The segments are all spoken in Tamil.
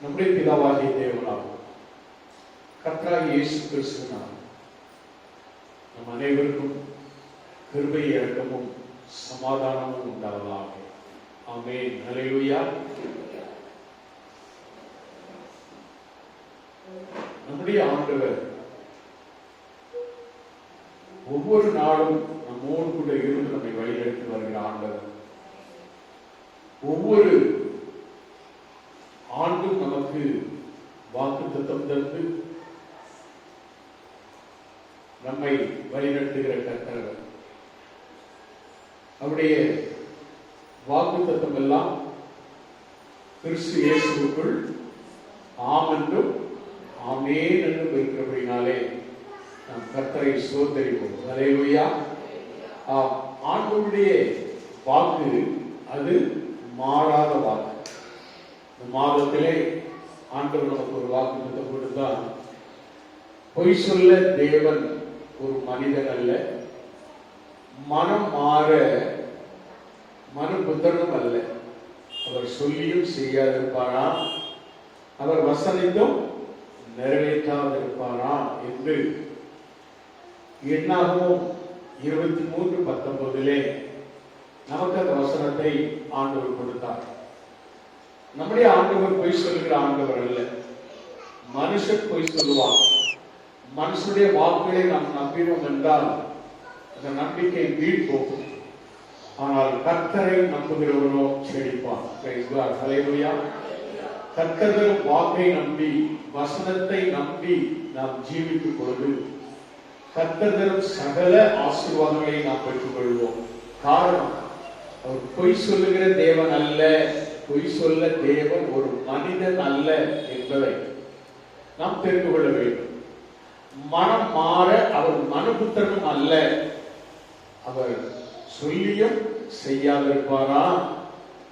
நம்முடைய பிதாவாகிய தேவனாகும் கர்த்தராகிய இயேசு கிறிஸ்துவினாலும் நம் அனைவருக்கும் கிருபை இரக்கமும் சமாதானமும் உண்டாவதாக. ஆமென். ஹல்லேலூயா. நம்முடைய ஆண்டவர் ஒவ்வொரு நாளும் நம்மோடு கூட இருந்து நம்மை வழிநடத்தி வருகிற ஆண்டவர். ஒவ்வொரு ஆண்டும் நமக்கு வாக்குத்தத்தம் தந்து நம்மை வழிநடத்துகிற கர்த்தர். அவருடைய வாக்குத்தத்தம் எல்லாம் கிறிஸ்து இயேசுவுக்குள் ஆம் என்றும் ஆமென் என்றும் இருக்கிறபடினாலே நாம் கர்த்தரை ஸ்தோத்திரிப்போம். ஹல்லேலூயா. ஆண்டவருடைய வாக்கு அது மாறாத வாக்கு. இந்த மாதத்திலே ஆண்டவர் நமக்கு ஒரு வாக்கு கொடுத்தார். பொய் சொல்ல தேவன் ஒரு மனிதன் அல்ல, மனம் மாற மனுபுத்திரனும் அல்ல. அவர் சொல்லியும் செய்யாதிருப்பாரா, அவர் வசனித்தும் நிறைவேற்றாதிருப்பாரா என்று எண்ணாகவும் 23:19 நமக்கு அந்த வசனத்தை ஆண்டவர் கொடுத்தார். நம்முடைய ஆண்டவர் பொய் சொல்லுகிற ஆண்டவர் அல்ல. மனுஷன் பொய் சொல்லுவான். மனுஷனுடைய வாக்குகளை நாம் நம்பினோம் என்றால் அந்த நம்பிக்கை வீண் போகும். ஆனால் கர்த்தரை நம்புகிறவனோ செழிப்பான். ஹல்லேலூயா. கர்த்தர் வாக்கை நம்பி வசனத்தை நம்பி நாம் ஜீவிக்கும் பொழுது கர்த்தர் சகல ஆசீர்வாதங்களை நாம் பெற்றுக் கொள்வோம். காரணம், அவர் பொய் சொல்லுகிற தேவன் அல்ல, பொய் சொல்ல தேவன் ஒரு மனிதன் அல்ல என்பதை நாம் தெரிந்து கொள்ள வேண்டும். மனம் மாற அவர் மனுபுத்திரனும் அல்ல, அவர் சொல்லியும் செய்யாதிருப்பாரா,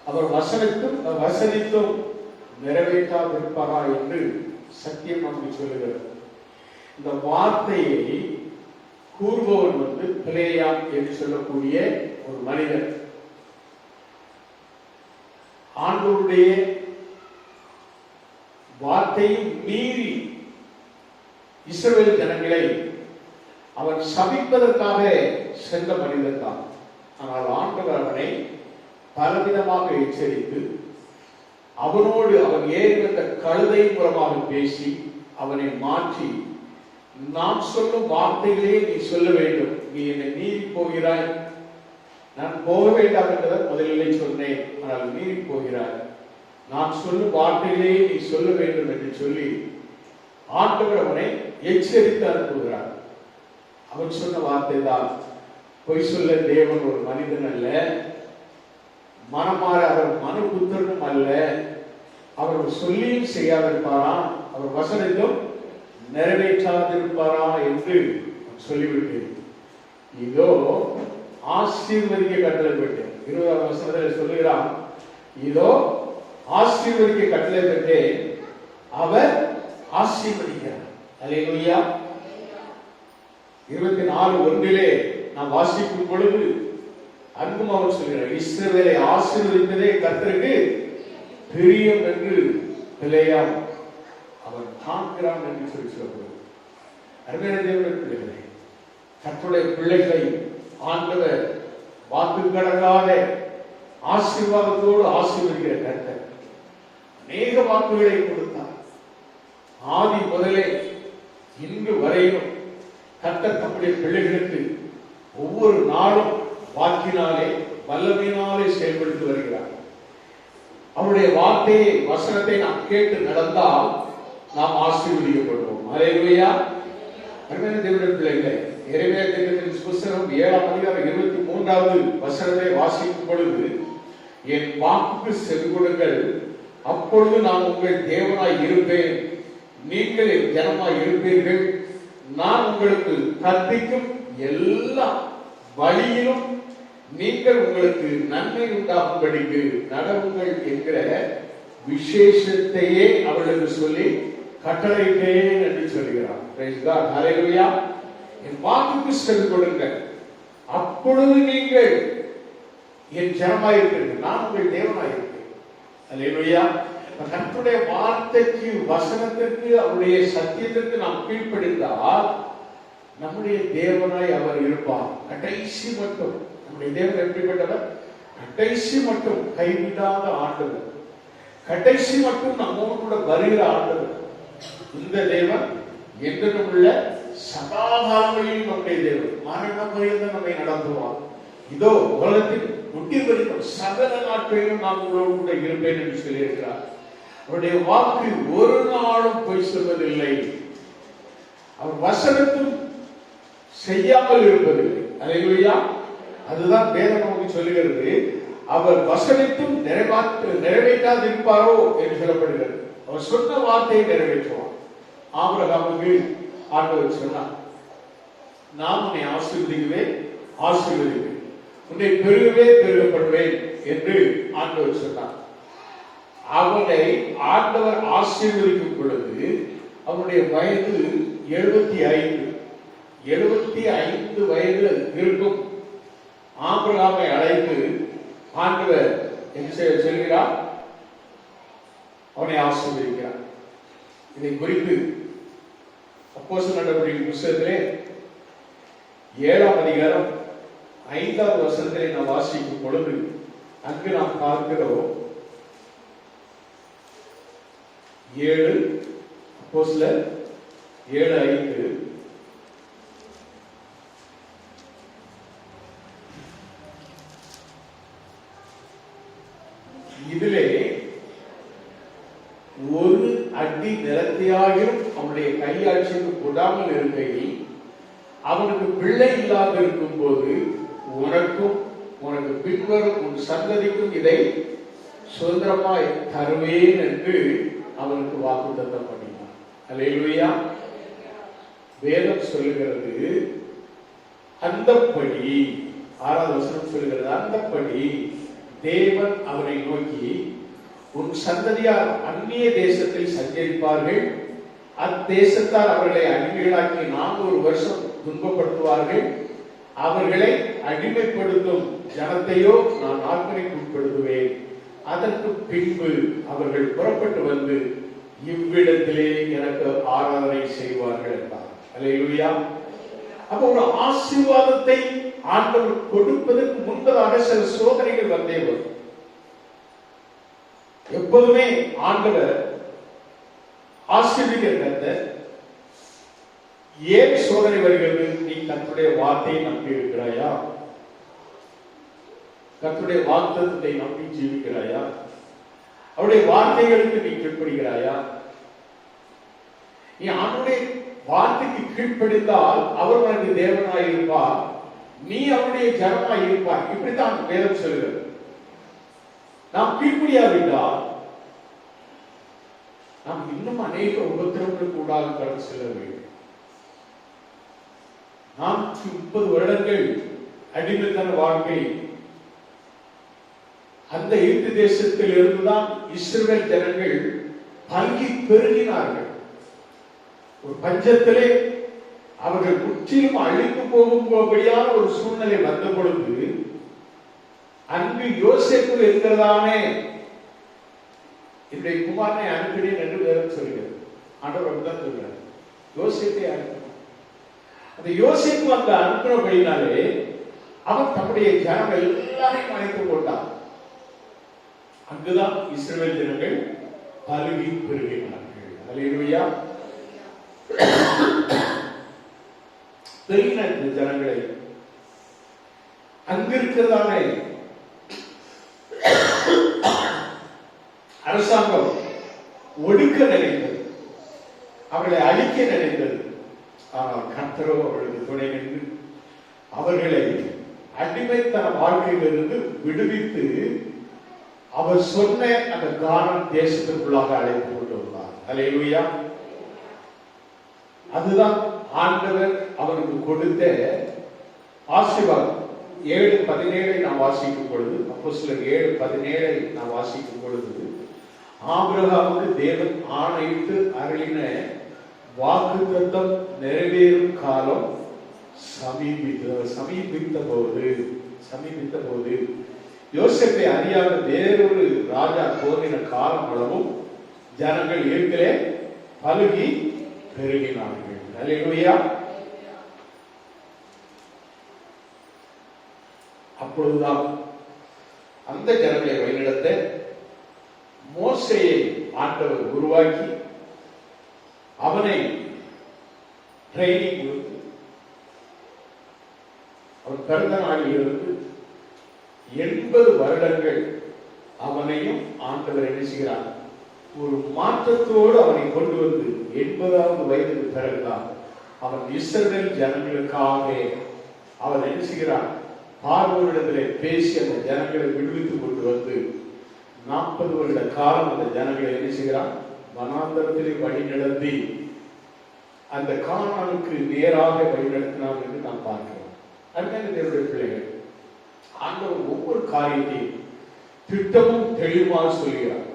அவர் வசனித்தும் நிறைவேற்றாதிருப்பாரா என்று சத்தியம் நமக்கு சொல்லுகிறது. இந்த வார்த்தையை கூறுபவன் பிளேயா என்று சொல்லக்கூடிய ஒரு மனிதன். ஆண்டவருடைய வார்த்தையை மீறி இஸ்ரவேல் ஜனங்களை அவன் சபிப்பதற்காக சென்ற மனிதன் தான். ஆனால் ஆண்டவர் அவனை பலவிதமாக எச்சரித்து அவனோடு அவன் ஏறி வந்த கழுதை மூலமாக பேசி அவனை மாற்றி, நான் சொல்லும் வார்த்தைகளே நீ சொல்ல வேண்டும், நீ என்னை மீறி போகிறாய், நான் போக வேண்டாம் என்பதை முதலிலே சொன்னேன், ஆனால் மீறி போகிறாய், நான் சொல்லும் வார்த்தைகளே நீ சொல்ல வேண்டும் என்று சொல்லி ஆண்டவர் அவனை எச்சரித்து அனுப்புகிறார். அவன் சொன்ன வார்த்தை தான், பொய் சொல்ல தேவன் ஒரு மனிதன் அல்ல, மனமாற அவர் மனுபுத்திரனும் அல்ல, அவர் சொல்லியும் செய்யாதிருப்பாரா, அவர் வசனத்தும் நிறைவேற்றாதிருப்பாரா என்று சொல்லிவிட்டேன். இதோ ஆசீர்வதிக்க கட்டளைப்பட்டேன். 20ஆம் வசனத்தில் சொல்லுகிறான், இதோ ஆசீர்வதிக்க கட்டளைப்பட்டேன், அவர் ஆசீர்வதிக்கிறார். அல்லேலூயா. 24:1 நாம் வாசிக்கும் பொழுது அன்பும் அவர் சொல்கிறார், இஸ்ரவேலை ஆசீர்வதிப்பதே கர்த்தருக்கு பிரியம் என்று பிள்ளையாம் அவன் காண்கிறான் என்று சொல்லி சொல்லப்படுகிறது. அருமையான தேவனுடைய பிள்ளைகளே, கர்த்தருடைய பிள்ளைகளை ஆண்டவர் வாக்கு கடங்காத ஆசீர்வாதத்தோடு ஆசீர்வதிக்கிற கர்த்தர் அநேக வாக்குகளை கொடுத்தார். ஆதி முதலே இன்று வரையிலும் கர்த்தர் தம்முடைய பிள்ளைகளுக்கு ஒவ்வொரு நாளும் வாக்கினாலே வல்லமையினாலே செயல்படுத்தி வருகிறார். அவருடைய வார்த்தையை வசனத்தை நாம் கேட்டு நடந்தால் நாம் ஆசீர்வதிக்கப்படுவோம். அல்லேலூயா. அருமையான தேவனுடைய பிள்ளைகளே, எரேமியா தீர்க்கதரிசி புத்தகம் 7ஆம் அதிகாரம் 23வது வசனத்தை வாசிக்கும் பொழுது, என் வாக்குக்கு செவிகொடுங்கள், அப்பொழுது நான் உங்கள் தேவனாய் இருப்பேன், நீங்கள் என் ஜனமாய் இருப்பீர்கள், நான் உங்களுக்கு கற்பிக்கும் எல்லா வழியிலும் நீங்கள் உங்களுக்கு நன்மை உண்டாகும்படிக்கு நடவுங்கள் என்கிற விசேஷத்தையே அவர்களுக்கு சொல்லி கட்டளையிட்டேன் என்று சொல்கிறார். Price God. ஹல்லேலூயா. என் வாக்குக்கு செவி கொடுங்கள், அப்பொழுது நீங்கள் என் ஜனமாயிருப்பீர்கள், நான் உங்கள் தேவனாயிருப்பேன். அல்லேலூயா. கர்த்தருடைய வார்த்தைக்கு, வசனத்திற்கு, அவருடைய சத்தியத்திற்கு நாம் கீழ்ப்படிந்தால் நம்முடைய தேவனாய் அவர் இருப்பார். கடைசி மட்டும் நம்முடைய தேவன் எப்படிப்பட்டவர்? கடைசி மட்டும் கைவிடாத ஆண்டவர், கடைசி மட்டும் நம்மோடு கூட வருகிற ஆண்டவர். இந்த தேவன் என்றும் உள்ள சதாகாலங்களில் நம்முடைய தேவன், மரணம் வரையில் நம்மை நடத்துவார். இதோ உலகத்தில் முட்டி வரைக்கும் சகல நாட்களிலும் நான் உங்களோடு கூட இருப்பேன் என்று சொல்லியிருக்கிறார். அவருடைய வாக்கு ஒரு நாளும் பொய் சொல்வதில்லை, அவர் வசனத்தும் செய்யாமல் இருப்பதில்லை. அல்லேலூயா. அதுதான் வேதம் நமக்கு சொல்லுகிறது. அவர் வசனத்தும் நிறைவேற்றாது இருப்பாரோ என்று சொல்லப்படுகிறது. அவர் சொன்ன வார்த்தையை நிறைவேற்றுவார். ஆபிரகாமுக்கு ஆண்டவர் சொன்னார், நான் உன்னை ஆசீர்வதிக்குவேன், ஆசீர்வதிப்பேன், உன்னை பெருகவே பெருகப்படுவேன் என்று ஆண்டவர் சொன்னார். அவனை ஆண்டவர் ஆசீர்வதிக்கும் பொழுது அவனுடைய வயது 75 வயது இருக்கும். ஆபிரகாமை அழைத்து ஆண்டவர் என்ன சொல்கிறார்? அவனை ஆசீர்வதிக்கிறார். இதை குறித்து அப்போஸ்தலர் நடவடிக்கைகளின் புத்தகத்திலே 7ஆம் அதிகாரம் 5வது வசனத்திலே நாம் வாசிக்கும் பொழுது அங்கு நாம் பார்க்கிறோம். 7 அப்போஸ்தலர் 7:5. இதிலே ஒரு அடி நிலத்தையாகிலும் அவனுடைய கையாட்சிக்கு கொடாமல் இருக்கையில் அவனுக்கு பிள்ளை இல்லாத இருக்கும் போது உனக்கும் உனக்கு பின்வரும் உன் சந்ததிக்கும் இதை சுதந்திரமாய் தருவேன் என்று அவனுக்கு வாக்குத்தத்தம் பண்ணினார். அல்லேலூயா. வேதம் சொல்லுகிறது, அந்தப்படி 6வது வசனம் சொல்லுகிறது, அந்தப்படி தேவன் அவரை நோக்கி, உன் சந்ததியார் அந்நிய தேசத்தில் சஞ்சரிப்பார்கள், அத்தேசத்தார் அவர்களை அடிமைகளாக்கி 400 வருஷம் துன்பப்படுத்துவார்கள், அவர்களை அடிமைப்படுத்தும் ஜனத்தையோ நான் ஆக்கினைக்கு உட்படுத்துவேன், அதற்கு பின்பு அவர்கள் புறப்பட்டு வந்து இவ்விடத்திலே எனக்கு ஆராதனை செய்வார்கள் என்றார். அல்லேலூயா. அப்ப ஒரு ஆசீர்வாதத்தை ஆண்டவர் கொடுப்பதற்கு முன்பதாக சில சோதனைகள் வந்தே வரும். எப்போதுமே ஆண்டவர் ஆசீர்வதிக்கிறத ஏன் சோதனை வருகிறது? நீ கர்த்தருடைய வார்த்தையை நம்பி இருக்கிறாயா? கர்த்தருடைய வாக்குத்தத்தத்தை நம்பி ஜீவிக்கிறாயா? அவருடைய வார்த்தைகளுக்கு நீ கீழ்ப்படுகிறாயா? நீ அவருடைய வார்த்தைக்கு கீழ்ப்படிந்தால் அவர் உனக்கு தேவனாய் இருப்பார், நீ அவருடைய ஜனமாய் இருப்பார். இப்படித்தான் வேதம் சொல்கிறது. நாம் கீழ்ப்படியாவிட்டால் நாம் இன்னும் அநேக உபத்திரங்களுக்கு கூடாக கடந்து செல்ல வேண்டும். 30 வருடங்கள் அடிமைத்தன வாழ்க்கை, அந்த எகிப்து தேசத்தில் இருந்துதான் இஸ்ரவேல் ஜனங்கள் பல்கி பெருகினார்கள். ஒரு பஞ்சத்திலே அவர்கள் முற்றிலும் அழிந்து போகும்படியான ஒரு சூழ்நிலை வந்த பொழுது அங்கு யோசேப்பு இருக்கிறதானே என்னுடைய குமாரனை அனுப்பினேன் என்று வேதம் சொல்கிறது. ஆண்டவர் அப்படிதான் சொல்றார், யோசேப்பை அனுப்பினார். அந்த யோசேப்பு அந்த அனுப்பினபடினாலே அவன் தம்முடைய ஜனங்கள் எல்லாரையும் அழைத்து போட்டான். அங்குதான் இஸ்ரவேல் ஜனங்கள் பலுகி பெருகினார்கள். அல்லேலூயா. பெருகின ஜனங்களை அங்கிருக்கிறதான அரசாங்கம் ஒடுக்க நினைத்தது, அவர்களை அழிக்க நினைத்தது. ஆனால் கர்த்தரோ அவர்களுக்கு துணை நின்று அவர்களை அடிமைத்தன வாழ்க்கையிலிருந்து விடுவித்து அவர் சொன்ன அந்த கானான் தேசத்திற்குள்ளாக அழைத்து கொண்டு வந்தார். அல்லேலூயா. அதுதான் ஆண்டவர் அவருக்கு கொடுத்த ஆசீர்வாதம். 7:17 நாம் வாசிக்கும் பொழுது, அப்போஸ்தலர் 7:17 நாம் வாசிக்கும் பொழுது, ஆபிரகாமுக்கு தேவன் ஆணையிட்டு அருளின வாக்குத்தத்தம் நிறைவேறும் காலம் சமீபித்த போது யோசேப்பை அறியாத வேறொரு ராஜா தோன்றின காலம் அளவும் ஜனங்கள் இருக்கிறே பலுகி பெருகினார்கள். அல்லேலூயா. அப்பொழுதுதான் அந்த ஜனங்களை வழிநடத்த மோசேயை ஆண்டவர் உருவாக்கி அவனை ட்ரைனிங் கொடுத்து அவன் பிறந்த நாளிலிருந்து 80 வருடங்கள் அவனையும் ஆண்டவர் என்ன செய்கிறார், ஒரு மாற்றத்தோடு அவனை கொண்டு வந்து 80வது வயதுக்கு பிறகுதான் அவன் இஸ்ரவேல் ஜனங்களுக்காக அவன் என்ன செய்கிறான், பார்வோனிடத்திலே பேசி அந்த ஜனங்களை விடுவித்துக் கொண்டு வந்து 40 வருட காலம் அந்த ஜனங்களை என்ன செய்கிறான், வனாந்தரத்திலே வழி நடத்தி அந்த கானானுக்கு நேராக வழி நடத்தினான் என்று நாம் பார்க்கிறோம். அருமையான தேவனுடைய பிள்ளைகள், ஆண்டவர் ஒவ்வொரு காரியத்தையும் திட்டமும் தெளிவாக சொல்கிறார்.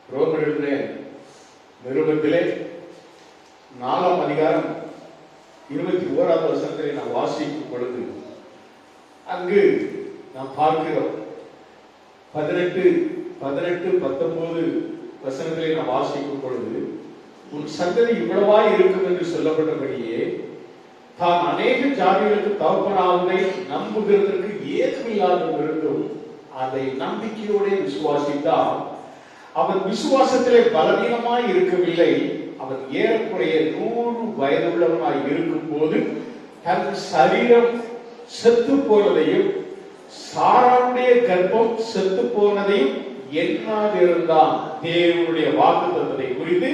ரோமர்களுடைய நிருபத்திலே 4ஆம் அதிகாரம் 21வது வசனத்தை நாம் வாசிக்கும் பொழுது அங்கு நாம் பார்க்கிறோம். 18, 19 வசனத்திலே நாம் வாசிக்கும் பொழுது, உன் சந்ததி இவ்வளவாய் இருக்கும் என்று சொல்லப்பட்டபடியே தான் அநேக ஜாதிகளுக்கு தகப்பனாவதை நம்புகிறதற்கு ஏதுமில்லாத இருந்தும் அதை நம்பிக்கையோட விசுவாசித்தால் அவன் விசுவாசத்திலே பலவீனமாய் இருக்கவில்லை. அவன் ஏறக்குறைய 100 வயதுள்ளவனாய் இருக்கும் போது தன் சரீரம் செத்து போனதையும் சாராளுடைய கர்ப்பம் செத்து போனதையும் எண்ணாதிருந்தான். தேவனுடைய வாக்குத்தத்தத்தை குறித்து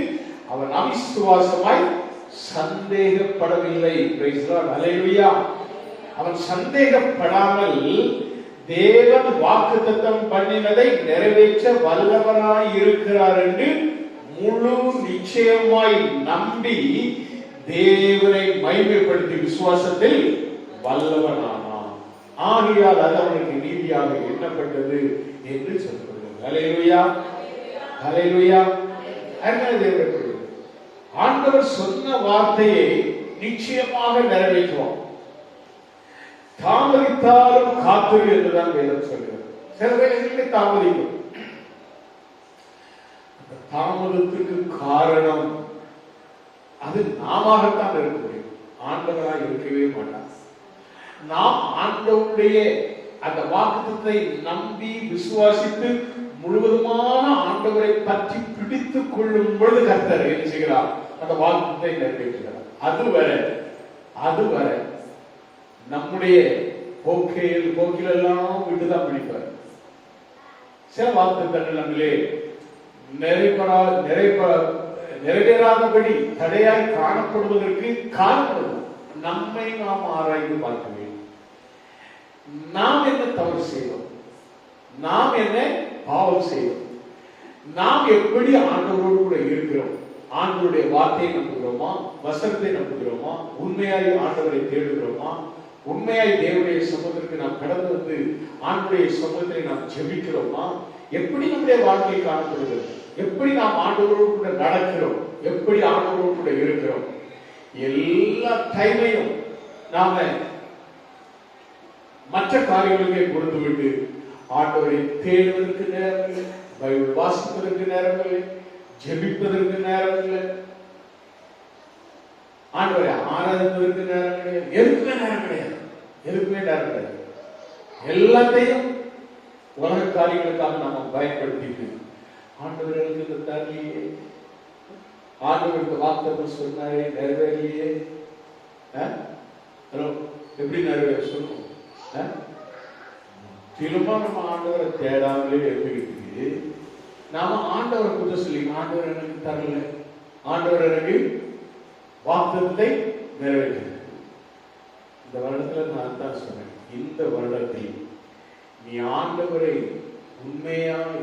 அவன் அவிசுவாசமாய் சந்தேகப்படவில்லை. அல்லேலூயா. அவன் சந்தேகப்படாமல் தேவன் வாக்குத்தத்தம் பண்ணினதை நிறைவேற்ற வல்லவராய் இருக்கிறார் என்று முழு நிச்சயமாய் நம்பி தேவனை மகிமைப்படுத்தி விசுவாசத்தில் வல்லவனானான். ஆகையால் அது அவனுக்கு நீதியாக எண்ணப்பட்டது என்று சொல்லப்படுகிறது. அல்லேலூயா, அல்லேலூயா. ஆண்டவர் சொன்ன வார்த்தையை நிச்சயமாக நிறைவேற்றுவோம். தாமதித்தாலும் காத்திரு என்றுதான் வேதம் சொல்கிறது. சில வேளைகளில் தாமதிக்கும். தாமதத்துக்கு காரணம் அது நாமத்தான் இருக்க முடியும், ஆண்டவராக இருக்கவே மாட்டார். நாம் ஆண்டவருடைய அந்த வாக்குத்தத்தை நம்பி விசுவாசித்து முழுவதுமான ஆண்டவரை பற்றி பிடித்துக் கொள்ளும் பொழுது கர்த்தர் என்ன செய்கிறார், அந்த வாக்குத்தத்தை நிறைவேற்றுகிறார். அதுவரை நம்முடைய போக்கிலெல்லாம் விட்டுதான் பிடிப்பார். சில வாக்குத்தத்தங்கள் நம்மளே நிறைவேறாதபடி தடையாய் காணப்படுவதற்கு காரணம் நம்மை நாம் ஆராய்ந்து பார்க்க வேண்டும். நாம் என்ன தவறு செய்தோம், நாம் என்ன பாவம் செய்தோம், நாம் எப்படி ஆண்டவரோடு கூட இருக்கிறோம், ஆண்டவருடைய வார்த்தையை நம்புகிறோமா, வசனத்தை நம்புகிறோமா, உண்மையாய் ஆண்டவரை தேடுகிறோமா, உண்மையாய் தேவனுடைய சமூகத்திற்கு நாம் கடந்து வந்து ஆண்டவருடைய சமூகத்தை நாம் ஜெபிக்கிறோமா, எப்படி நம்முடைய வாழ்க்கை காணப்படுகிறது, எப்படி நாம் ஆண்டவரோடு கூட நடக்கிறோம், எப்படி ஆண்டவரோடு கூட இருக்கிறோம். எல்லா டைமையும் நாம மற்ற காரியங்களுக்கே கொடுத்து விட்டு ஆண்டவரை தேடுவதற்கு நேரம் இல்லை, பைபிள் வாசிப்பதற்கு நேரம் இல்லை, ஜெபிப்பதற்கு நேரம் இல்லை, ஆண்டவரை ஆராதிப்பதற்கு நேரம் கிடையாது, எதுக்குமே நேரம் கிடையாது, எதுக்குமே நேரம் கிடையாது. எல்லாத்தையும் உலக காரியங்களுக்காக நாம பயன்படுத்திட்டு ஆண்டவர்களுக்கு இந்த தரலையே, ஆண்டவருக்கு வாக்குத்தத்தம் சொன்னாரே நிறைவேறலையே, எப்படி நிறைவேற சொல்லுவோம். திரும்ப நம்ம ஆண்டவரை தேடாமலே இருந்துக்கிட்டு நாம ஆண்டவரை குற்ற சொல்லி, ஆண்டவர் எனக்கு தரல, ஆண்டவர் எனக்கு வாக்குத்தத்தை நிறைவேற்ற. இந்த வருடத்துல நான் தான் சொன்னேன், இந்த வருடத்தில் நீ ஆண்டவரை உண்மையாய்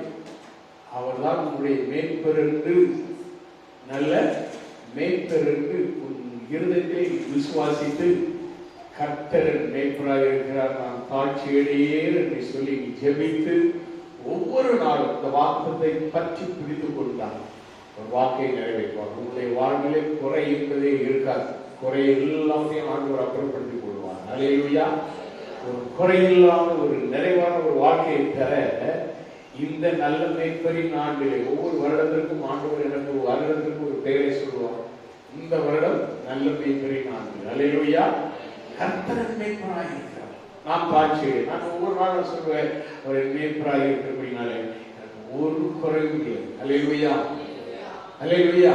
அவர்தான் உன்னுடைய மேய்ப்பர் என்று, நல்ல மேய்ப்பர் என்று உன் இருதயத்தை விசுவாசித்து கர்த்தர் மேய்ப்பராக இருக்கிறார், நான் தாட்சியடையே என்று சொல்லி ஜெபித்து ஒவ்வொரு நாளும் இந்த வாக்குத்தத்தை பற்றி பிடித்துக் கொண்டார். ஒரு வாக்கை நிறைவேற்றுவார். உங்களுடைய வாழ்விலே குறை என்பதே இருக்காது. குறை எல்லாத்தையும் ஆண்டவர் அப்புறப்படுத்திக் கொள்வார். அல்லேலூயா. ஒரு குறையில்லாத ஒரு நிறைவான ஒரு வாழ்க்கையை தர இந்த நல்ல மேய்ப்பரின் ஆண்டிலே ஒவ்வொரு வருடத்திற்கும் பெயரை சொல்லுவார். இந்த வருடம் நல்ல மேய்ப்பரை நான். அல்லேலூயா. கர்த்தர் மேய்ப்பராய் இருக்கிறார். நான் காட்சி நான் ஒவ்வொரு நாளும் சொல்லுவேன், அவர் மேய்ப்பராய் இருக்கிறபடினாலே எனக்கு ஒரு குறைவும் இல்லை. அல்லேலூயா. அல்லேலூயா.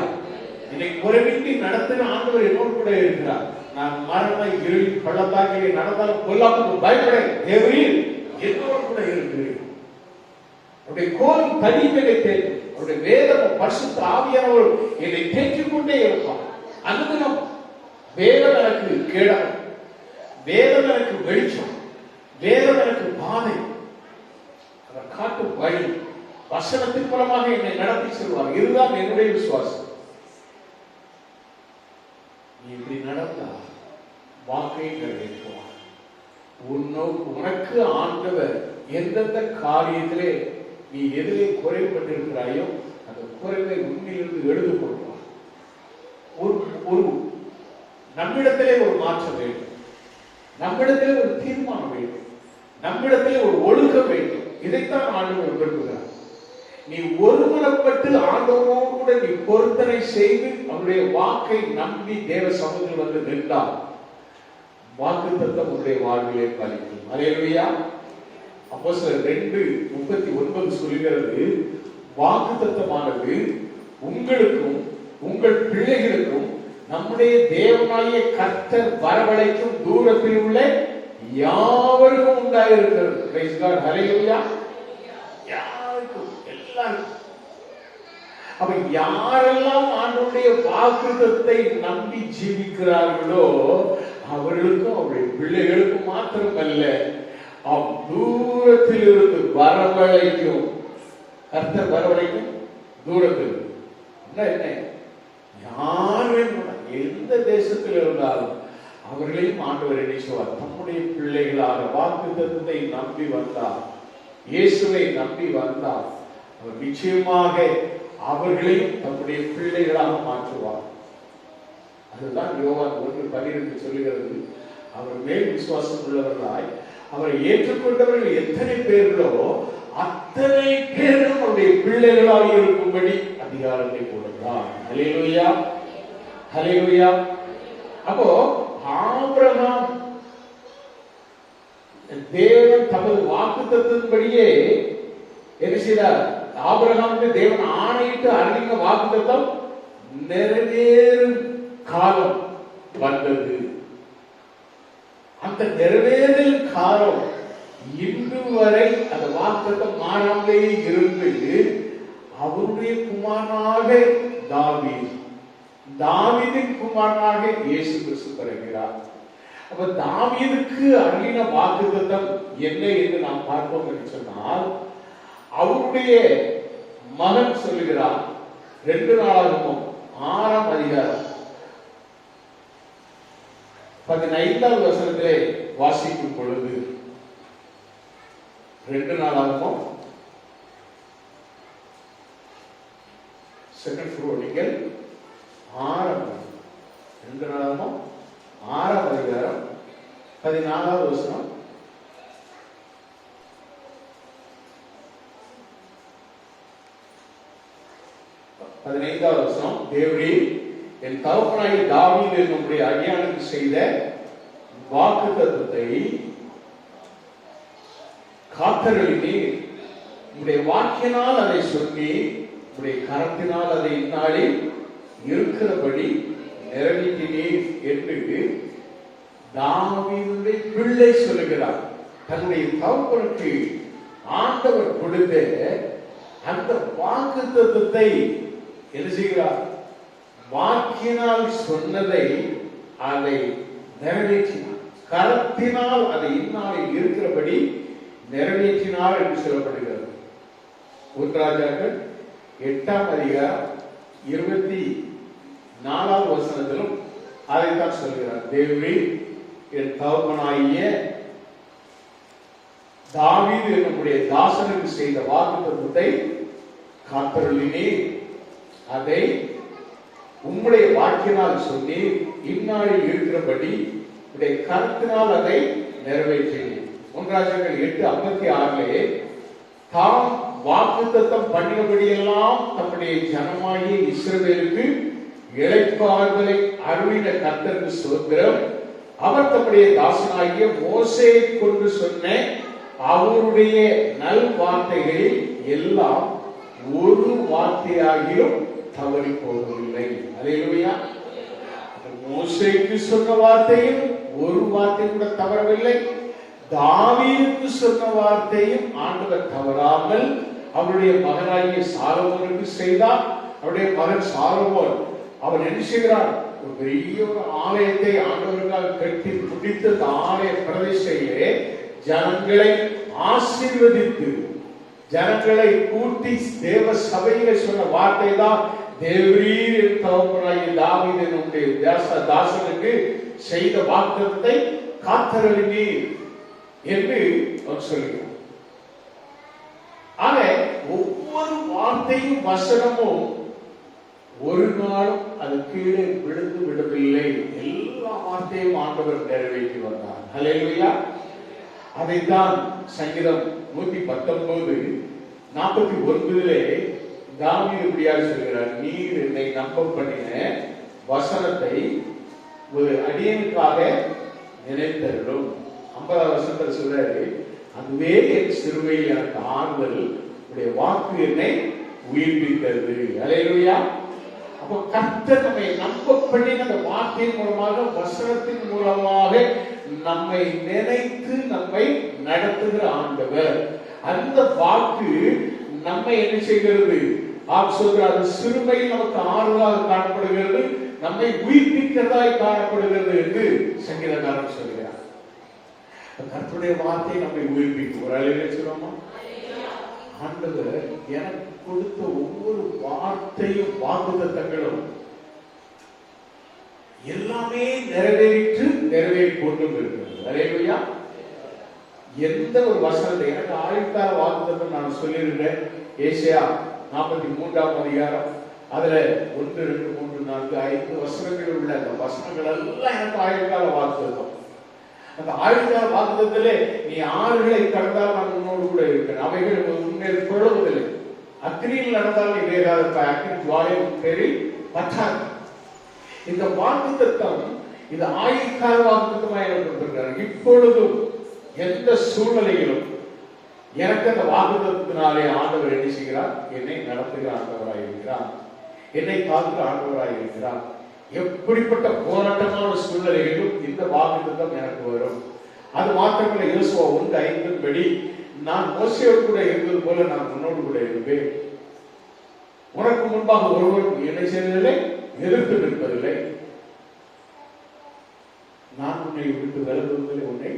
என்னை குறைவின்றி நடத்துகிற ஆண்டவர் என்னோடு கூட இருக்கிறார். நான் மரண இருள் பள்ளத்தாக்கிலே நடந்தாலும் கொல்லாமல் பயப்பட தேவரீர் என்னோடு கூட இருக்கிறேன். அவருடைய கோல் தனிமையை தேற்றும். அவருடைய வேதம் பரிசுத்த ஆவியானவர் என்னை தேற்றிக் கொண்டே இருப்பார். அனுதினம் வேதம் எனக்கு கேடம், வேதம் எனக்கு வெளிச்சம், வேதம் எனக்கு பாதை, அவர் காட்டும் வழி, வசனத்தின் மூலமாக என்னை நடத்தி செல்வார். இதுதான் என்னுடைய விசுவாசம். நீ இப்படி நடந்தா வாக்கை நிறைவேற்றுவார். உனக்கு ஆண்டவர் எந்தெந்த காரியத்திலே நீ எதிலே குறைப்பட்டிருக்கிறாயோ அந்த குறைவை உண்மையிலிருந்து எடுத்து கொடுப்பார். ஒரு நம்மிடத்திலே ஒரு மாற்றம் வேண்டும், நம்மிடத்திலே ஒரு தீர்மானம் வேண்டும், நம்மிடத்திலே ஒரு ஒழுக்கம் வேண்டும். இதைத்தான் ஆண்டவர் விரும்புகிறார். நீ ஒருமனப்பட்டு ஆண்டவரோடு கூட நீ பொருத்தனை செய்து அவருடைய வாக்கை நம்பி தேவ சமூகத்தில் வந்து நின்றால் வாக்குத்தத்தம் உங்களுடைய வாழ்விலே பலிக்கும். அல்லேலூயா. அப்போஸ்தலர் 2:39 சொல்கிறது, வாக்குத்தத்தமானது உங்களுக்கும் உங்கள் பிள்ளைகளுக்கும் நம்முடைய தேவனாகிய கர்த்தர் வரவழைக்கும் தூரத்தில் உள்ள யாவருக்கும் உண்டாயிருக்கிறது. Praise God. ஹல்லேலூயா. யாருக்கும், எல்லாருக்கும். அப்ப யாரெல்லாம் ஆண்டவருடைய வாக்குத்தத்தத்தை நம்பி ஜீவிக்கிறார்களோ அவர்களுக்கும் அவருடைய பிள்ளைகளுக்கும் மாத்திரமல்ல, தூரத்தில் இருந்து வரவழைக்கும் கர்த்தர் வரவழைக்கும் தூரத்தில். என்ன யார் எந்த தேசத்தில் இருந்தாலும் அவர்களையும் ஆண்டவர் நினைச்சுவார். தம்முடைய பிள்ளைகளாக வாக்குத்தத்தத்தை நம்பி வந்தார், இயேசுவை நம்பி வந்தார், அவர் நிச்சயமாக அவர்களையும் தம்முடைய பிள்ளைகளாக மாற்றுவார். அதுதான் யோவான் 1:12 சொல்லுகிறது. அவர் மேல் விசுவாசம் உள்ளவர்களாய் அவரை ஏற்றுக்கொண்டவர்கள் எத்தனை பேர்களோ அத்தனை பேரும் அவருடைய பிள்ளைகளாக இருக்கும்படி அதிகாரத்தை கொடுத்தார். ஹல்லேலூயா. ஹல்லேலூயா. அப்போ ஆபிரகாம் தேவன் தமது வாக்குத்தத்தத்தின்படியே என்ன செய்தார்? ஆபிரகாமுக்கு தேவன் ஆணையிட்டு அறிவித்த வாக்குத்தத்தம் நிறைவேறும் காலம் வந்தது. அந்த நிறைவேறல் காலம் இன்று வரை அந்த வாக்குத்தத்தம் மாறாமலே இருந்து அவருடைய குமாரனாக தாவீதின் குமாரனாக இயேசு கிறிஸ்து பிறக்கிறார். அப்ப தாவீதுக்கு அருளின வாக்குத்தத்தம் என்ன என்று நாம் பார்ப்போம் என்று சொன்னால், அவருடைய மகன் சொல்லுகிறார். 2 நாளாகமம் 6ஆம் அதிகாரம் 15வது வசனத்திலே வாசிக்கும் பொழுது, 2 நாளாகமம் செகண்ட் குரோனிக்கல் 2 நாளாகமம் 6ஆம் அதிகாரம் 14வது வசனம். தேவரே, என் தகப்பனாகிய தாவீது என்னுடைய அடியானுக்கு செய்த வாக்குத்தத்தத்தை காத்தருளினீர். உம்முடைய வாக்கினால் அதை சொல்லி உம்முடைய கரத்தினால் அதை இந்நாளில் இருக்கிறபடி நிறைவேற்றினீர் என்று தாவீதுடைய பிள்ளை சொல்லுகிறார். தன்னுடைய தகப்பனுக்கு ஆண்டவர் கொடுத்த அந்த வாக்குத்தத்தத்தை என்ன செய்கிறார்? வாக்கினால் சொன்னதை அதை நிறைவேற்றினார். கரத்தினால் அதை இந்நாளில் இருக்கிறபடி நிறைவேற்றினார் என்று சொல்லப்படுகிறது. 1 ராஜாக்கள் 8ஆம் அதிகாரம் 24வது வசனத்திலும் அதைத்தான் சொல்கிறார். தேவரே, என் தகப்பனாகிய தாவீது என்னுடைய தாசனுக்கு செய்த வாக்குத்தத்தத்தை காத்தருளினீர். அதை உம்முடைய வாக்கினால் சொல்லி இந்நாளில் இருக்கிறபடி உடைய கருத்தினால் அதை நிறைவேற்றினீர். 1 ராஜாக்கள் 8:56 தாம் வாக்குத்தத்தம் பண்ணினபடியெல்லாம் தம்முடைய ஜனமாகிய இஸ்ரவேலுக்கு இளைப்பாறுதலை அருளின கர்த்தருக்கு ஸ்தோத்திரம். அவர் தம்முடைய தாசனாகிய மோசேயை கொண்டு சொன்ன அவருடைய நல் வார்த்தைகளில் எல்லாம் ஒரு வார்த்தையாகியும் தவறி போகவில்லை. அல்லேலூயா. மோசேக்கு சொன்ன வார்த்தையும் ஒரு வார்த்தை கூட தவறவில்லை. தாவீதுக்கு சொன்ன வார்த்தையும் ஆண்டவர் தவறாமல் அவருடைய மகனாகிய சாலமோனுக்கு செய்தார். அவருடைய மகன் சாலமோன் அவன் என்ன செய்கிறார்? ஒரு பெரிய ஒரு ஆலயத்தை ஆண்டவருக்காக கட்டி முடித்து அந்த ஆலய பிரதிஷ்டையிலே ஜனங்களை ஆசீர்வதித்து ஜனங்களை கூட்டி தேவ சபையிலே சொன்ன வார்த்தை தான், தேவரீர் தகப்பனாகிய தாவீதினுடைய தாசனுக்கு செய்த வாக்குத்தத்தத்தை காத்தருளினீர் என்று அவர் சொல்கிறார். ஆக ஒவ்வொரு வார்த்தையும் வசனமும் ஒரு நாளும் அது கீழே விழுந்து விடவில்லை. எல்லா வார்த்தையும் ஆண்டவர் நிறைவேற்றி வந்தார். ஹல்லேலூயா. அதைத்தான் சங்கீதம் 119:49 தாவீது இப்படியாக சொல்கிறார், நீர் என்னை நம்ப பண்ணின வசனத்தை ஒரு அடியனுக்காக நினைத்தருளும். 50 வசனத்தில் சொல்றாரு, அதுவே என் சிறுமையில் எனக்கு ஆறுதல், உடைய வாக்கு என்னை உயிர்ப்பித்தது. அல்லேலூயா. அப்போ கர்த்தர் நம்மை நம்ப பண்ணின அந்த வார்த்தையின் மூலமாக, வசனத்தின் மூலமாக நம்மை நினைத்து நம்மை நடத்துகிற ஆண்டவர். அந்த வாக்கு நம்மை என்ன செய்கிறது? சொல்கிறார், சிறுமையில் நமக்கு ஆறுதலாக காணப்படுகிறது, நம்மை உயிர்ப்பிக்கிறதாய் காணப்படுகிறது என்று சங்கீதக்காரன் சொல்கிறார். கர்த்தருடைய வார்த்தை நம்மை உயிர்ப்பிக்கும். ஒரு அலையில சொல்லுமா, ஆண்டவர் எனக்கு கொடுத்த ஒவ்வொரு வார்த்தையும் வாக்குத்தத்தங்களும் எல்லாமே நிறைவேறிட்டு நிறைவேறி கொண்டும் இருக்கிறது. அல்லேலூயா. எந்த ஒரு வசனத்தை எனக்கு ஆயுள்கால வாக்குத்தத்தம் நான் சொல்லியிருக்கிறேன். ஏசாயா 43ஆம் அதிகாரம் அதுல 1, 2, 3, 4, 5 வசனங்கள் உள்ள அந்த வசனங்கள் எல்லாம் எனக்கு ஆயுள்கால வாக்குத்தத்தம். அந்த ஆயுள்கால வாக்குத்தத்திலே நீ ஆறுகளை கடந்தால் நான் உன்னோடு கூட இருக்கிறேன், அவைகள் உண்மையில் கொள்ளுவதில்லை, அக்னியில் நடந்தால் நீ வேகாத அக்னி ஜுவாலை பேரில் பற்றாது. இந்த வாக்குத்தத்தம் இது ஆயுள்கால வாக்குத்தத்தமாக எழுதப்பட்டிருக்கிறார். இப்பொழுதும் எந்த சூழ்நிலையிலும் எனக்கு அந்த வாக்குத்தத்தினாலே ஆண்டவர் என்ன செய்கிறார்? என்னை நடத்துகிற ஆண்டவராக இருக்கிறார், என்னை காத்துகிற ஆண்டவராக இருக்கிறார். எப்படிப்பட்ட போராட்டமான சூழ்நிலைகளிலும் இந்த வாக்குத்தத்தம் எனக்கு வரும். அது மாத்திரமல்ல, யோசுவா 1:5 படி, நான் மோசேயோடு கூட இருந்தது போல நான் உன்னோடு கூட இருப்பேன், உனக்கு முன்பாக ஒருவரும் என்னை செய்வதில்லை, எதிர்த்து நிற்பதில்லை, நான் உன்னை விட்டு விலகுவதில்லை, உன்னை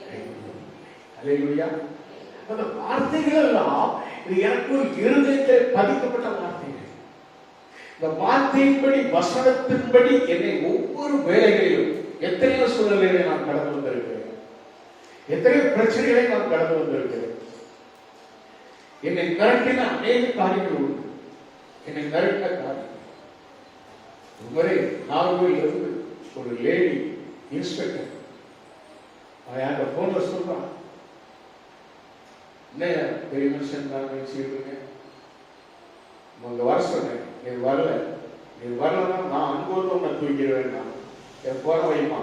கைவிடுவதில்லை. அல்லேலூயா. அந்த வார்த்தைகள் எல்லாம் இது எனக்கு ஒரு இருதயத்தை பதிக்கப்பட்ட வார்த்தைகள். இந்த வார்த்தையின்படி, வசனத்தின்படி என்னை ஒவ்வொரு வேலைகளிலும் எத்தனையோ சூழ்நிலைகளை நான் கடந்து வந்திருக்கிறேன், எத்தனையோ பிரச்சனைகளை நான் கடந்து வந்திருக்கிறேன். என்னை மிரட்டின அநேக காரியங்கள் உண்டு. என்னை மிரட்டின காரியம் ஒரு முறை நாகர்கோவில் இருந்து ஒரு லேடி இன்ஸ்பெக்டர் அந்த போன்ல சொல்றான், என்ன பெரிய மனுஷன் தான் செய்யுங்க, உங்க வர சொன்னேன், நீ வரல, நீ வரலன்னா நான் அனுபவத்தை நான் தூக்கிடுவேன், நான் போன வைமா.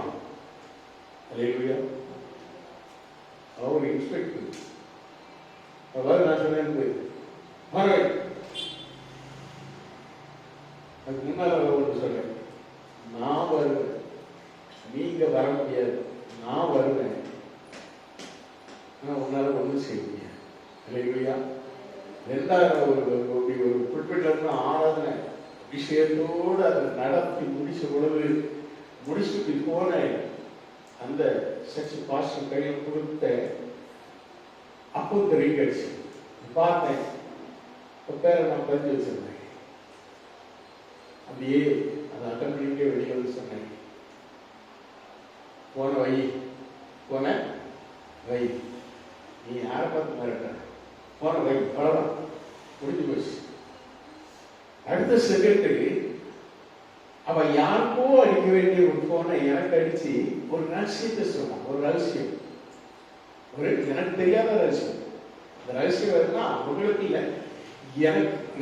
அல்லேலூயா. அவர் இன்ஸ்பெக்டர் நான் சொன்னேன், வரவை அதுக்கு முன்னால ஒன்று சொல்றேன், நான் வருவேன், நீங்க வர முடியாது, நான் வருவேன், ஆனா உன்னால ஒன்றும் செய்ய முடியாது. அல்லேலூயா. 2வது ஒரு குறிப்பிட்ட ஆராதனை விஷயத்தோடு அதை நடத்தி முடிச்ச பொழுது, முடிச்சுட்டு போன அந்த சர்ச் பாஸ்டர் கையில் கொடுத்த அப்போ தெரிஞ்சு பார்த்தேன், பேரை நான் பதிஞ்சு வச்சிருந்தேன். அப்படியே அதை அட்டன் பண்ணிட்டே வெளியே வந்து சொன்னேன், போன வை, போன வை, நீ யாரை பார்த்து மிரட்ட, போன வை, அவ்வளவுதான், முடிஞ்சு போச்சு. அடுத்த செகண்டரி அவன் யாருக்கோ அடிக்க வேண்டிய ஒரு போனை எனக்கு அடிச்சு ஒரு ரகசியத்தை சொன்னான். ஒரு ரகசியம், ஒரு எனக்கு தெரியாத ரகசியம். இந்த ரகசியம் வருதுன்னா உங்களுக்கு இல்லை,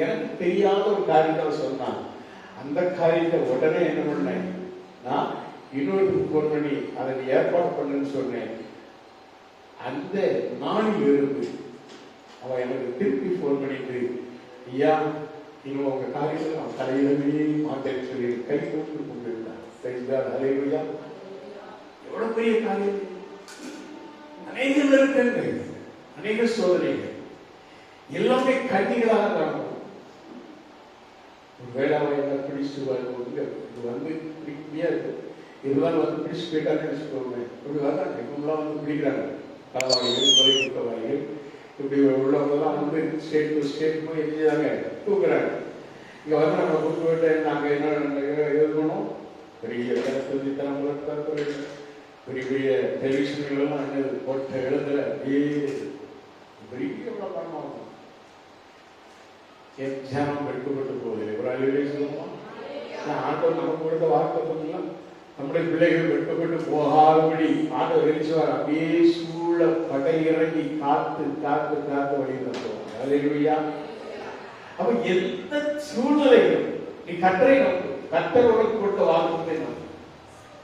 எனக்கு தெரியாத ஒரு காரியத்தை சொன்னான். அந்த காரியத்தை உடனே என்ன பண்ணேன், நான் இன்னொருத்துக்கு போன் பண்ணி அதை ஏற்பாடு பண்ணுன்னு சொன்னேன். அந்த நாளில் இருந்து அவன் எனக்கு திருப்பி போன் பண்ணிட்டு, ஐயா இன்னும் உங்க காரியத்தில் அவன் தலையிலே மாட்டேன்னு சொல்லி கை கொடுத்து கொண்டிருந்தான். ஹல்லேலூயா. எவ்வளவு பெரிய காரியம்! அநேக நெருக்கங்கள், அநேக சோதனைகள் எல்லாமே கண்ணிகளாக நடக்கும். வேளாண்மை பிடிச்சு வந்து பிடிக்கையா இருக்கு. இதெல்லாம் வந்து பிடிச்சு போயிட்டாங்கன்னு வச்சுக்கோங்க. இப்படி வர்றாங்க, இப்பெல்லாம் வந்து பிடிக்கிறாங்க. களவாளிகள், கொலை குற்றவாளிகள், இப்படி உள்ளவங்கெல்லாம் வந்து ஸ்டேட் டு ஸ்டேட் போய் எழுதிதாங்க தூக்குறாங்க. இங்க வந்து நம்ம கொடுத்து விட்டு நாங்க என்ன எழுதணும், பெரிய தலைமுறை பெரிய பெரிய டெலிவிஷன்கள் எல்லாம் போட்ட எழுதுல பெரிய பணமாகும். ஜனம் வெட்கப்பட்டு போகுது. ஒரு அழிவே சொல்லுவோம். ஆண்டவர் நமக்கு கொடுத்த வார்த்தை பண்ணலாம். நம்முடைய பிள்ளைகள் வெட்கப்பட்டு போகாதபடி ஆண்டவர் எழுச்சுவார். அப்படியே சூழ படை இறங்கி காத்து காத்து காத்து வழி நடத்துவோம். ஹல்லேலூயா. அப்ப எந்த சூழ்நிலையும் நீ கட்டரை நோக்கு, கர்த்தரோட கொடுத்த வாக்குறுதியை நோக்கு.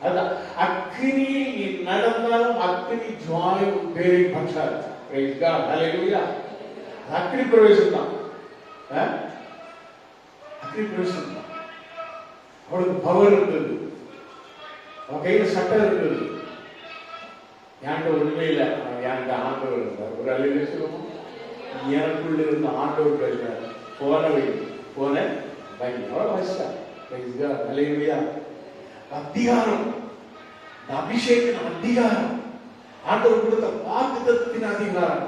அதான் அக்கினியில் நீ நடந்தாலும் அக்கினி ஜுவாலையும் பேரை பற்றாது. Praise God. ஹல்லேலூயா. அக்கினி பிரவேசம் தான். அக்கினி பிரவேசம் தான். அவளுக்கு பவர் இருந்தது, அவன் கையில சட்டம் இருந்தது. என்கிட்ட ஒண்ணுமே இல்லை, என்கிட்ட ஆண்டவர் இருந்தார். ஒரு அழிவு சொல்லுவோம், எனக்குள்ள இருந்த ஆண்டவர் பேசுறாரு. போன வை போன வை அவ்வளவு வச்சிட்டார். ஹல்லேலூயா. அதிகாரம், அபிஷேகம் அதிகாரம், ஆண்டவர் கொடுத்த வாக்குத்தத்தத்தின் அதிகாரம்.